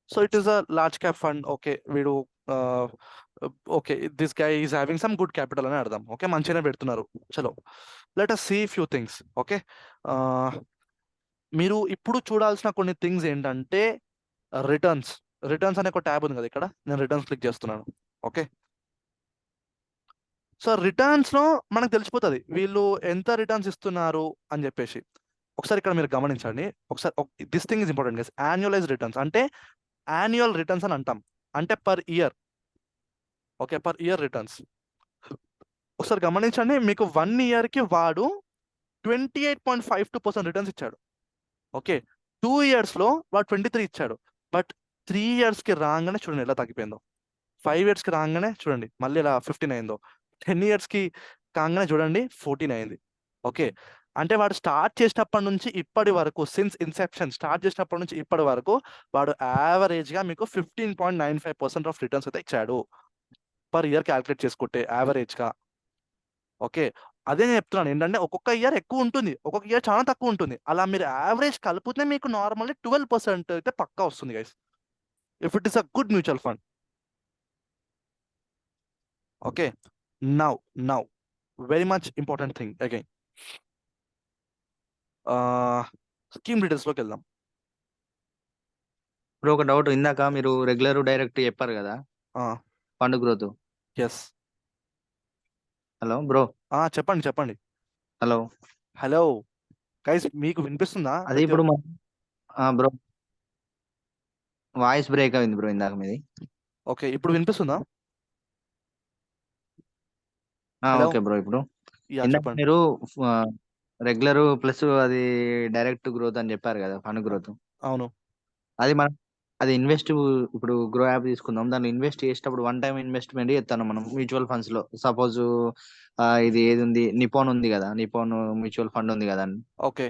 so it is a large cap fund. Okay, వీడు okay this guy is having some good capital అని అర్థం. Okay, మంచిగానే పెడుతున్నారు. చలో let us see few things. Okay, మీరు ఇప్పుడు చూడాల్సిన కొన్ని థింగ్స్ ఏంటంటే రిటర్న్స్. రిటర్న్స్ అనే ఒక ట్యాబ్ ఉంది కదా ఇక్కడ, నేను రిటర్న్స్ క్లిక్ చేస్తున్నాను. ఓకే, సో రిటర్న్స్లో మనకు తెలిసిపోతుంది వీళ్ళు ఎంత రిటర్న్స్ ఇస్తున్నారు అని చెప్పేసి. ఒకసారి ఇక్కడ మీరు గమనించండి. ఒకసారి this thing is important guys. Annualised returns అంటే యాన్యువల్ రిటర్న్స్ అని అంటాం, అంటే per year. Okay, per year returns. ఒకసారి గమనించండి, మీకు 1 yearకి వాడు 28.52% రిటర్న్స్ ఇచ్చాడు. ఓకే, 2 yearsలో వాడు 23 ఇచ్చాడు, బట్ 3 yearsకి రాగానే చూడండి ఎలా తగ్గిపోయిందో. 5 yearsకి రాగానే చూడండి మళ్ళీ ఇలా 15 అయిందో. 10 yearsకి కాగానే చూడండి 14 అయింది. ఓకే, అంటే వాడు స్టార్ట్ చేసినప్పటి నుంచి ఇప్పటి వరకు, సిన్స్ ఇన్సెప్షన్ స్టార్ట్ చేసినప్పటి నుంచి ఇప్పటి వరకు వాడు యావరేజ్గా మీకు 15.95% ఆఫ్ రిటర్న్స్ అయితే ఇచ్చాడు పర్ ఇయర్ క్యాలిక్యులేట్ చేసుకుంటే యావరేజ్గా. ఓకే, అదే నేను చెప్తున్నాను ఏంటంటే ఒక్కొక్క ఇయర్ ఎక్కువ ఉంటుంది, ఒక్కొక్క ఇయర్ చాలా తక్కువ ఉంటుంది. అలా మీరు యావరేజ్ కలిపితే మీకు నార్మల్లీ 12% అయితే పక్కా వస్తుంది guys, if it is a good mutual fund. Okay, now very much important thing again, scheme డీటెయిల్స్లోకి వెళ్దాం. ఇప్పుడు ఒక డౌట్, ఇందాక మీరు రెగ్యులర్ డైరెక్ట్ చెప్పారు కదా fund growth. Yes, hello bro. చెప్పండి. హలో హలో గైస్, మీకు వినిపిస్తుందా? అదే ఇప్పుడు బ్రో వాయిస్ బ్రేక్ అయింది బ్రో ఇందాక మీది. ఓకే, ఇప్పుడు వినిపిస్తుందా? Hello, okay bro. ఇప్పుడు యా ఇందాక చెప్పండి. మీరు రెగ్యులర్ ప్లస్ అది డైరెక్ట్ గ్రోత్ అని చెప్పారు కదా, ఫండ్ గ్రోత్. అవును, అది ఇన్వెస్ట్, ఇప్పుడు గ్రో యాప్ తీసుకుందాం, దాన్ని ఇన్వెస్ట్ చేసేటప్పుడు వన్ టైం ఇన్వెస్ట్మెంట్ చేస్తాను మనం మ్యూచువల్ ఫండ్స్ లో. సపోజ్ ఇది ఏది ఉంది, నిపాన్ ఉంది కదా, నిపాన్ మ్యూచువల్ ఫండ్ ఉంది కదా, ఓకే,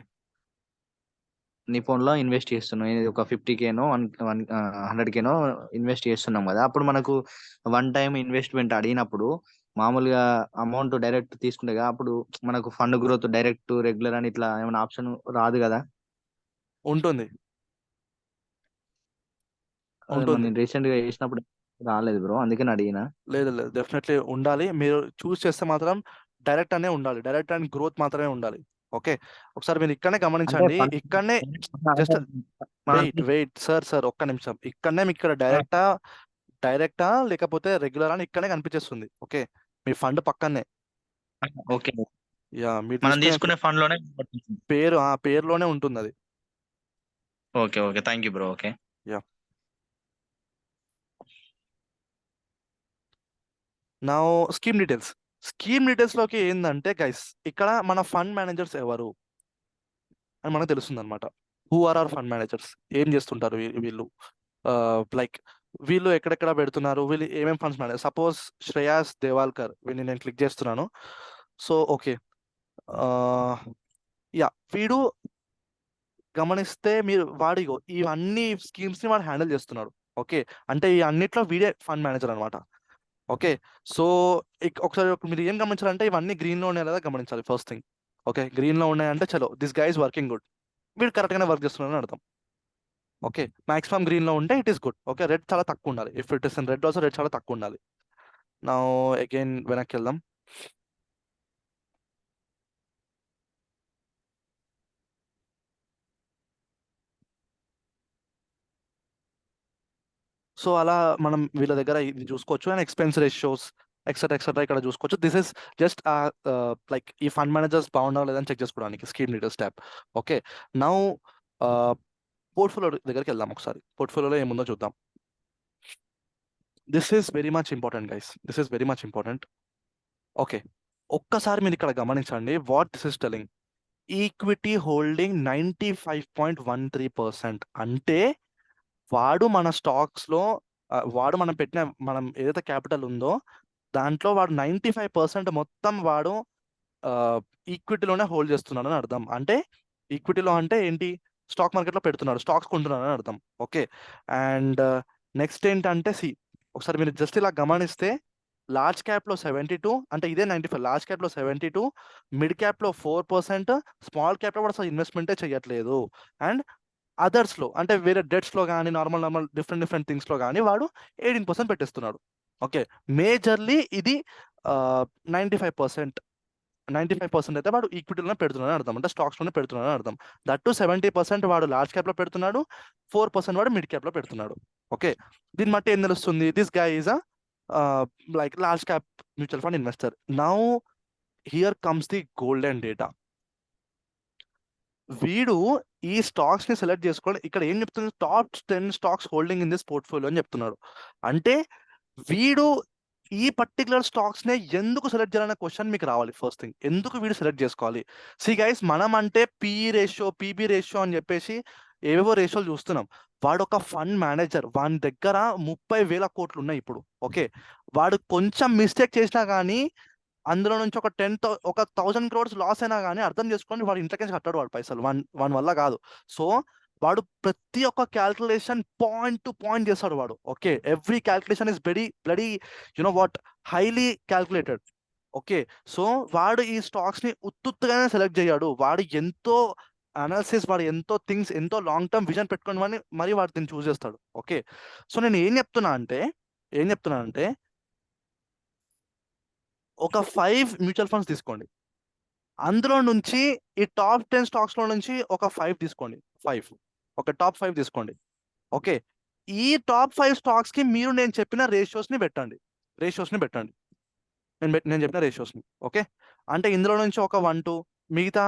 నిపాన్ లో ఇన్వెస్ట్ చేస్తున్నాం. ఇది ఒక 50K 100K ఇన్వెస్ట్ చేస్తున్నాం కదా. అప్పుడు మనకు వన్ టైం ఇన్వెస్ట్మెంట్ అడిగినప్పుడు మామూలుగా అమౌంట్ డైరెక్ట్ తీసుకుంటే కదా, అప్పుడు మనకు ఫండ్ గ్రోత్ డైరెక్ట్ రెగ్యులర్ అని ఇట్లా ఏమైనా ఆప్షన్ రాదు కదా? ఉంటుంది. నేను రీసెంట్ గా చేసినప్పుడు రాలేదు బ్రో, అందుకని అడిగిన. లేదు డెఫినెట్లీ ఉండాలి. మీరు చూస్ చేస్తే మాత్రం డైరెక్ట్ అనే ఉండాలి, డైరెక్ట్ అండ్ గ్రోత్ మాత్రమే ఉండాలి. ఓకే, ఒకసారి మీరు ఇక్కడనే గమనించండి. ఇక్కడనే జస్ట్ వెయిట్ సార్ ఒక్క నిమిషం. ఇక్కడనే మీకు ఇక్కడ డైరెక్టా లేకపోతే రెగ్యులర్ అని ఇక్కడనే కనిపించేస్తుంది. ఓకే, మీ ఫండ్ పక్కనే. ఓకే, యా, మీరు మనం తీసుకునే ఫండ్ లోనే. పేరులోనే ఉంటుంది అది. Okay, thank you bro. Okay, yeah, నా స్కీమ్ డీటెయిల్స్లోకి ఏంటంటే గైస్, ఇక్కడ మన ఫండ్ మేనేజర్స్ ఎవరు అని మనకు తెలుస్తుంది అనమాట. Who are are fund managers, ఏం చేస్తుంటారు వీళ్ళు, లైక్ వీళ్ళు ఎక్కడెక్కడ పెడుతున్నారు, వీళ్ళు ఏమేమి funds manager. Suppose Shreyas Devalkar, వీడిని నేను క్లిక్ చేస్తున్నాను. సో ఓకే, యా, వీడు గమనిస్తే మీరు వాడిగో ఇవన్నీ స్కీమ్స్ని వాడు హ్యాండిల్ చేస్తున్నాడు. ఓకే, అంటే ఈ అన్నిట్లో వీడే ఫండ్ మేనేజర్ అనమాట. ఓకే, సో ఒకసారి మీరు ఏం గమనించాలంటే ఇవన్నీ గ్రీన్లో ఉన్నాయి లేదా గమనించాలి ఫస్ట్ థింగ్. ఓకే, గ్రీన్లో ఉన్నాయంటే చలో this guy is working good, వీడు కరెక్ట్గానే వర్క్ చేస్తున్నాడని అర్థం. ఓకే, మాక్సిమం గ్రీన్లో ఉంటే it is good. Okay, red చాలా తక్కువ ఉండాలి. If it is in red also red చాలా తక్కువ ఉండాలి. నా అగైన్ వెనక్కి వెళ్దాం. సో అలా మనం వీళ్ళ దగ్గర ఇది చూసుకోవచ్చు, అండ్ ఎక్స్పెన్స్ రేషియోస్ ఎక్సెట్రా ఇక్కడ చూసుకోవచ్చు. దిస్ ఇస్ జస్ట్ లైక్ ఈ ఫండ్ మేనేజర్స్ బాగుండాలి లేదని చెక్ చేసుకోవడానికి scheme details tab. Okay, now portfolio దగ్గరికి వెళ్దాం. ఒకసారి పోర్ట్ఫోలియోలో ఏముందో చూద్దాం. This is very much important guys, this is very much important. Okay, ఒక్కసారి మీరు ఇక్కడ గమనించండి what this is telling. Equity holding 95.13%. అంటే వాడు మన స్టాక్స్లో వాడు మనం ఏదైతే క్యాపిటల్ ఉందో దాంట్లో వాడు 95% మొత్తం వాడు ఈక్విటీలోనే హోల్డ్ చేస్తున్నాడు అని అర్థం. అంటే ఈక్విటీలో అంటే ఏంటి, స్టాక్ మార్కెట్లో పెడుతున్నాడు, స్టాక్స్ కొంటున్నాడు అని అర్థం. ఓకే, అండ్ నెక్స్ట్ ఏంటంటే ఒకసారి మీరు జస్ట్ ఇలా గమనిస్తే లార్జ్ క్యాప్లో 72, అంటే ఇదే 95, లార్జ్ క్యాప్లో 72, మిడ్ క్యాప్లో 4%, స్మాల్ క్యాప్లో కూడా అసలు ఇన్వెస్ట్మెంటే చేయట్లేదు. అండ్ అదర్స్లో అంటే వేరే డెట్స్లో కానీ నార్మల్ డిఫరెంట్ థింగ్స్లో కానీ వాడు 18% పెట్టేస్తున్నాడు. ఓకే, మేజర్లీ ఇది 95% అయితే వాడు ఈక్విటీలోనే పెడుతున్నాడు అని అర్థం, అంటే స్టాక్స్లోనే పెడుతున్నాడు అని అర్థం. దట్ టు 70% వాడు లార్జ్ క్యాప్లో పెడుతున్నాడు, 4% వాడు మిడ్ క్యాప్లో పెడుతున్నాడు. ఓకే, దీన్ని బట్టి ఏం తెలుస్తుంది, this guy is like large cap mutual fund investor. Now here comes the golden data. వీడు ఈ స్టాక్స్ ని సెలెక్ట్ చేసుకోండి. ఇక్కడ ఏం చెప్తుంది, top 10 stocks holding in this portfolio అని చెప్తున్నాడు. అంటే వీడు ఈ పర్టికులర్ స్టాక్స్ నే ఎందుకు సెలెక్ట్ చేయాలనే క్వశ్చన్ మీకు రావాలి. ఫస్ట్ థింగ్, ఎందుకు వీడు సెలెక్ట్ చేసుకోవాలి? గైస్, మనం అంటే పిఈ రేషియో, పీబీ రేషియో అని చెప్పేసి ఏవేవో రేషియోలు చూస్తున్నాం. వాడు ఒక ఫండ్ మేనేజర్, వాని దగ్గర 30,000 కోట్లు ఉన్నాయి ఇప్పుడు. ఓకే, వాడు కొంచెం మిస్టేక్ చేసినా కానీ అందులో నుంచి ఒక 1,000 crores లాస్ అయినా కానీ అర్థం చేసుకొని వాడు ఇంట్లోకి కట్టాడు వాడు పైసలు, వాని వల్ల కాదు. సో వాడు ప్రతి ఒక్క క్యాల్కులేషన్ పాయింట్ టు పాయింట్ చేస్తాడు వాడు. Okay, every calculation is bloody what highly calculated. Okay, so వాడు ఈ స్టాక్స్ ని ఉత్తుగానే సెలెక్ట్ చేయాడు. వాడు ఎంతో అనాలిసిస్, వాడు ఎంతో థింగ్స్, ఎంతో లాంగ్ టర్మ్ విజన్ పెట్టుకొని మరి వాడు దీన్ని చూస్ చేస్తాడు. ఓకే, సో నేను ఏం చెప్తున్నా అంటే ఒక 5 మ్యూచువల్ ఫండ్స్ తీసుకోండి. అందులో నుంచి ఈ టాప్ 10 స్టాక్స్ లో నుంచి ఒక 5 తీసుకోండి. ఒక టాప్ 5 తీసుకోండి. ఓకే, ఈ టాప్ 5 స్టాక్స్ కి మీరు నేను చెప్పిన రేషియోస్ ని పెట్టండి. నేను చెప్పిన రేషియోస్ ని. ఓకే, అంటే ఇందులో నుంచి ఒక 1-2, మిగతా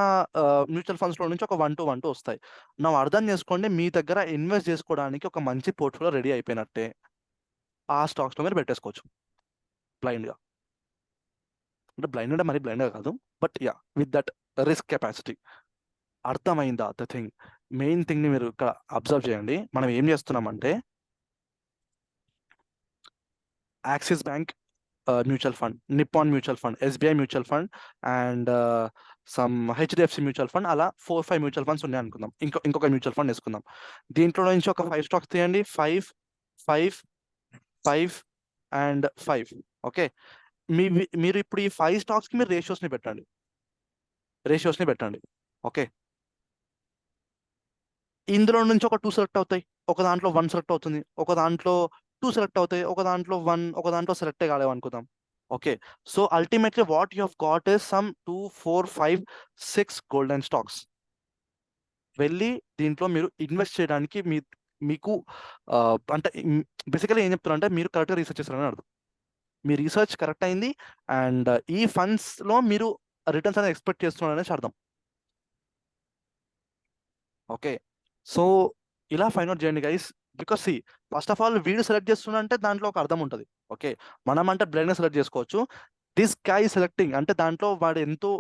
మ్యూచువల్ ఫండ్స్ లో నుంచి ఒక 1-2 వస్తాయి. నా అర్థం చేసుకోండి, మీ దగ్గర ఇన్వెస్ట్ చేసుకోవడానికి ఒక మంచి పోర్ట్ఫోలియో రెడీ అయిపోయినట్టే. ఆ స్టాక్స్ లో మీరు పెట్టేసుకోవచ్చు బ్లైండ్ గా. అంటే బ్లైండ్ అంటే మరీ బ్లైండ్గా కాదు, but yeah with that risk capacity. అర్థమైందా? ద థింగ్, మెయిన్ థింగ్ని మీరు ఇక్కడ అబ్జర్వ్ చేయండి. మనం ఏం చేస్తున్నామంటే axis bank mutual fund, Nippon mutual fund, SBI mutual fund and some HDFC mutual fund, అలా 4-5 మ్యూచువల్ ఫండ్స్ ఉన్నాయి అనుకుందాం. ఇంకొక మ్యూచువల్ ఫండ్ వేసుకుందాం. దీంట్లో నుంచి ఒక 5 స్టాక్స్ తీయండి. 5 అండ్ 5. ఓకే, మీరు ఇప్పుడు ఈ 5 స్టాక్స్ కి మీరు రేషియోస్ని పెట్టండి. ఓకే, ఇందులో నుంచి ఒక 2 సెలెక్ట్ అవుతాయి, ఒక దాంట్లో 1 సెలెక్ట్ అవుతుంది, ఒక దాంట్లో 2 సెలెక్ట్ అవుతాయి, ఒక దాంట్లో 1, ఒక దాంట్లో సెలెక్టే కాలేవు అనుకుందాం. Okay, so ultimately what you have got is some 2, 4, 5, 6 golden stocks. వెళ్ళి దీంట్లో మీరు ఇన్వెస్ట్ చేయడానికి మీకు అంటే బేసికలీ ఏం చెప్తున్నా అంటే మీరు కరెక్ట్గా రీసెర్చ్ చేస్తారని అర్థం. మీ రీసెర్చ్ కరెక్ట్ అయింది అండ్ ఈ ఫండ్స్ లో మీరు రిటర్న్స్ అనేది ఎక్స్పెక్ట్ చేస్తున్నారు అనేసి అర్థం. ఓకే, సో ఇలా ఫైండ్ అవుట్ చేయండి guys. Because first of all వీడు సెలెక్ట్ చేస్తున్నా అంటే దాంట్లో ఒక అర్థం ఉంటుంది. ఓకే, మనం అంటే బ్లైండ్గా సెలెక్ట్ చేసుకోవచ్చు. దిస్ గై సెలెక్టింగ్ అంటే దాంట్లో వాడు ఎంతో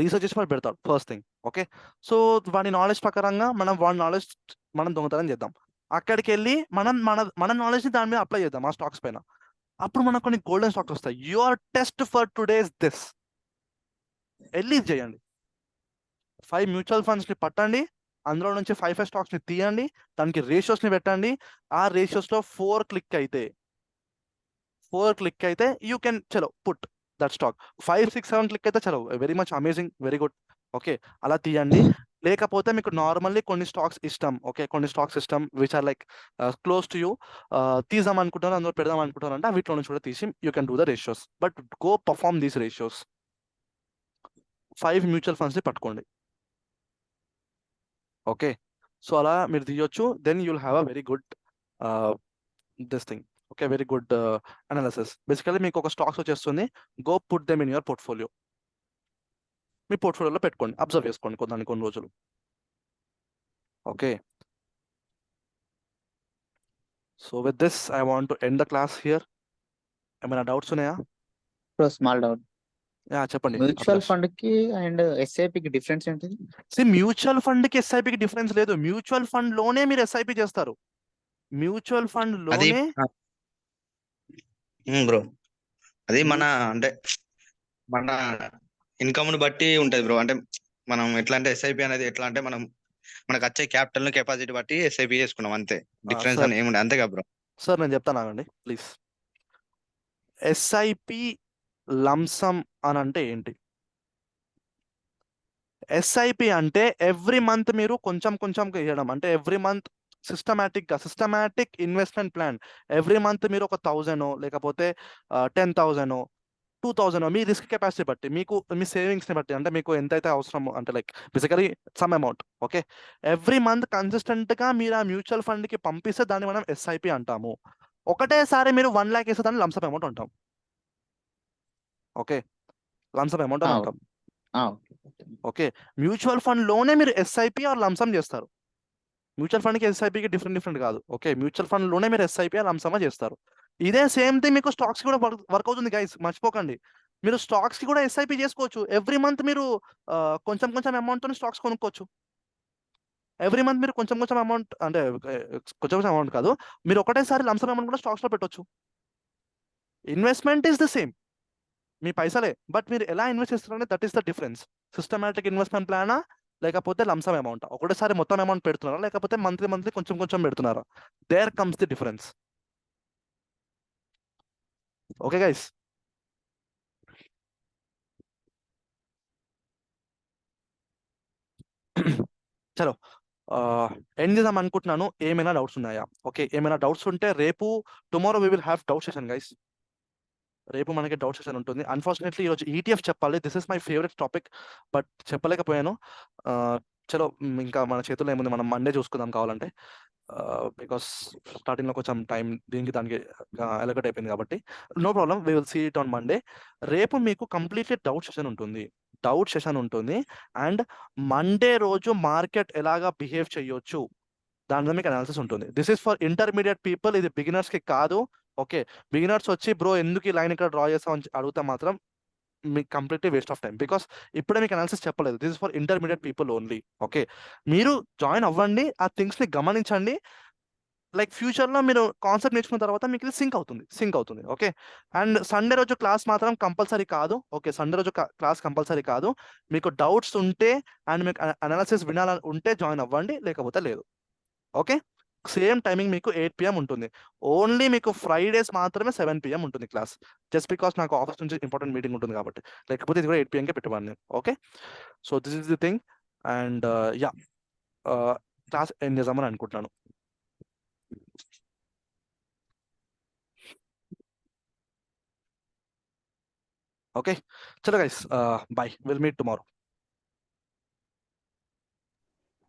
రీసెర్చ్ చేసి వాడు పెడతాడు ఫస్ట్ థింగ్. ఓకే, సో వాడి నాలెడ్జ్ ప్రకారంగా వాడి నాలెడ్జ్ మనం దొంగతనం చేద్దాం. అక్కడికి వెళ్ళి మన నాలెడ్జ్ని దాని మీద అప్లై చేద్దాం ఆ స్టాక్స్ పైన. అప్పుడు మనకు కొన్ని గోల్డెన్ స్టాక్స్ వస్తాయి. Your test for today's this. వెళ్ళి చేయండి. 5 మ్యూచువల్ ఫండ్స్ని పట్టండి, అందులో నుంచి 5 స్టాక్స్ని తీయండి, దానికి రేషియోస్ని పెట్టండి. ఆ రేషియోస్లో 4 క్లిక్ అయితే యూ కెన్ చలో పుట్ దట్ స్టాక్. 5, 6, 7 క్లిక్ అయితే చలో very much amazing, very good. Okay, అలా తీయండి. లేకపోతే మీకు నార్మల్లీ కొన్ని స్టాక్స్ ఇష్టం, ఓకే, కొన్ని స్టాక్స్ ఇష్టం which are like close to you, తీద్దాం అనుకుంటారు, అందులో పెడదాం అనుకుంటారు అంటే వీటిలో నుంచి కూడా తీసి you can do the ratios. But go perform these ratios. 5 mutual ఫండ్స్ని పట్టుకోండి. ఓకే, సో అలా మీరు తీయొచ్చు. Then you'll have a very good this thing. Okay, very good analysis. Basically మీకు ఒక స్టాక్స్ వచ్చేస్తుంది. Go put them in your portfolio. మీ పోర్ట్ఫోలియోలో పెట్టుకోండి, అబ్జర్వ్ చేసుకోండి కొన్ని రోజులు. Okay, so with this I want to end the class here. ఏమైనా డౌట్స్ ఉన్నాయా? Small doubt. చెప్పండి మ్యూచువల్ అభిలాష్. ఫండ్ కి అండ్ ఎస్ఐపికి డిఫరెన్స్ ఏంటిది? మ్యూచువల్ ఫండ్ కి ఎస్ఐపికి డిఫరెన్స్ లేదు. మ్యూచువల్ ఫండ్ లోనే మీరు ఎస్ఐపి చేస్తారు. మ్యూచువల్ ఫండ్ అది లోనే బ్రో అది మన మ్యూచ్- అంటే మన ఇన్కమ్ ని బట్టి ఉంటది బ్రో. అంటే మనం ఎట్లా అంటే ఎస్ఐపి అనేది ఎట్లా అంటే మనకు వచ్చే క్యాపిటల్ ని కెపాసిటీ బట్టి ఎస్ఐపి చేసుకున్నాం అంతే. డిఫరెన్స్ సార్ అని ఏముండే అంతే కదా బ్రో. సార్ నేను చెప్తాను ఆగండి ప్లీజ్. ఎస్ఐపి లంసమ్ అని అంటే ఏంటి? ఎస్ఐపి అంటే ఎవ్రీ మంత్ మీరు కొంచెం కొంచెం వేయడం, అంటే every month systematic investment plan. Every month మీరు ఒక 1000 లేకపోతే 10,000 2,000 మీ రిస్క్ కెపాసిటీ బట్టి, మీకు మీ సేవింగ్స్ని బట్టి, అంటే మీకు ఎంతైతే అవసరమో, అంటే like basically some amount. Okay, every month కన్సిస్టెంట్గా మీరు ఆ మ్యూచువల్ ఫండ్కి పంపిస్తే దాన్ని మనం ఎస్ఐపి అంటాము. ఒకటేసారి మీరు 1 lakh వేస్తే దాన్ని లంసమ్ అమౌంట్ అంటాం. ఓకే, లంసమ్ అమౌంట్ అని అంటాం. ఓకే, మ్యూచువల్ ఫండ్ లోనే మీరు ఎస్ఐపి ఆర్ లంసమ్ చేస్తారు. మ్యూచువల్ ఫండ్కి ఎస్ఐపికి డిఫరెంట్ కాదు. ఓకే, మ్యూచువల్ ఫండ్ లోనే మీరు ఎస్ఐపి ఆర్ లంసమ్ చేస్తారు. ఇదే సేమ్ థింగ్ మీకు స్టాక్స్ కూడా వర్క్ అవుతుంది గైస్, మర్చిపోకండి. మీరు స్టాక్స్ కి కూడా ఎస్ఐపి చేసుకోవచ్చు. ఎవ్రీ మంత్ మీరు కొంచెం కొంచెం అమౌంట్ తో స్టాక్స్ కొనుక్కోవచ్చు. ఎవ్రీ మంత్ మీరు కొంచెం కొంచెం అమౌంట్, అంటే కొంచెం కొంచెం అమౌంట్ కాదు, మీరు ఒకటేసారి లంసమ్ అమౌంట్ కూడా స్టాక్స్ లో పెట్టొచ్చు. ఇన్వెస్ట్మెంట్ ఈస్ ద సేమ్, మీ పైసలే, బట్ మీరు ఎలా ఇన్వెస్ట్ చేస్తున్నారంటే that is the difference. Systematic investment ప్లానా లేకపోతే లంసమ్ అమౌంట్, ఒకటేసారి మొత్తం అమౌంట్ పెడుతున్నారా లేకపోతే మంత్లీ కొంచెం కొంచెం పెడుతున్నారా? There comes the difference. Okay guys, చలో ఎండ్ చేద్దాం అనుకుంటున్నాను. ఏమైనా డౌట్స్ ఉన్నాయా? ఓకే, ఏమైనా డౌట్స్ ఉంటే రేపు tomorrow we will have doubt session guys. రేపు మనకి డౌట్ సెషన్ ఉంటుంది. అన్ఫార్చునేట్లీ ఈరోజు ఈటీఎఫ్ చెప్పాలి, this is my favourite topic, but చెప్పలేకపోయాను. చలో ఇంకా మన చేతుల్లో ఏముంది, మనం మండే చూసుకుందాం కావాలంటే, బికాస్ స్టార్టింగ్లో కొంచెం టైం దానికి అలొకేట్ అయిపోయింది కాబట్టి no problem, we will see it on Monday. రేపు మీకు కంప్లీట్లీ డౌట్ సెషన్ ఉంటుంది. అండ్ మండే రోజు మార్కెట్ ఎలాగా బిహేవ్ చేయొచ్చు దాని మీద మీకు అనాలిసిస్ ఉంటుంది. This is for intermediate people, ఇది బిగినర్స్కి కాదు. ఓకే, బిగినర్స్ వచ్చి బ్రో ఎందుకు ఈ లైన్ ఇక్కడ డ్రా చేస్తాం అని అడిగితే మాత్రం మీకు completely waste of time, because ఇప్పుడే మీకు అనాలిసిస్ చెప్పలేదు. This is for intermediate people only. Okay, మీరు జాయిన్ అవ్వండి, ఆ థింగ్స్ని గమనించండి. లైక్ ఫ్యూచర్లో మీరు కాన్సెప్ట్ నేర్చుకున్న తర్వాత మీకు ఇది సింక్ అవుతుంది. ఓకే, అండ్ సండే రోజు క్లాస్ మాత్రం కంపల్సరీ కాదు. ఓకే, సండే రోజు క్లాస్ కంపల్సరీ కాదు. మీకు డౌట్స్ ఉంటే అండ్ మీకు అనాలిసిస్ వినాలని ఉంటే జాయిన్ అవ్వండి, లేకపోతే లేదు. ఓకే, సేమ్ టైమింగ్ మీకు 8 PM ఉంటుంది. ఓన్లీ మీకు ఫ్రైడేస్ మాత్రమే 7 PM ఉంటుంది క్లాస్, జస్ట్ బికాస్ నాకు ఆఫీస్ నుంచి ఇంపార్టెంట్ మీటింగ్ ఉంటుంది కాబట్టి. లేకపోతే ఇది కూడా 8 PM పెట్టేవాడిని. Okay, so this is the thing. And yeah, class end చేద్దామని అనుకుంటున్నాను. ఓకే, చలో guys, bye, will meet tomorrow.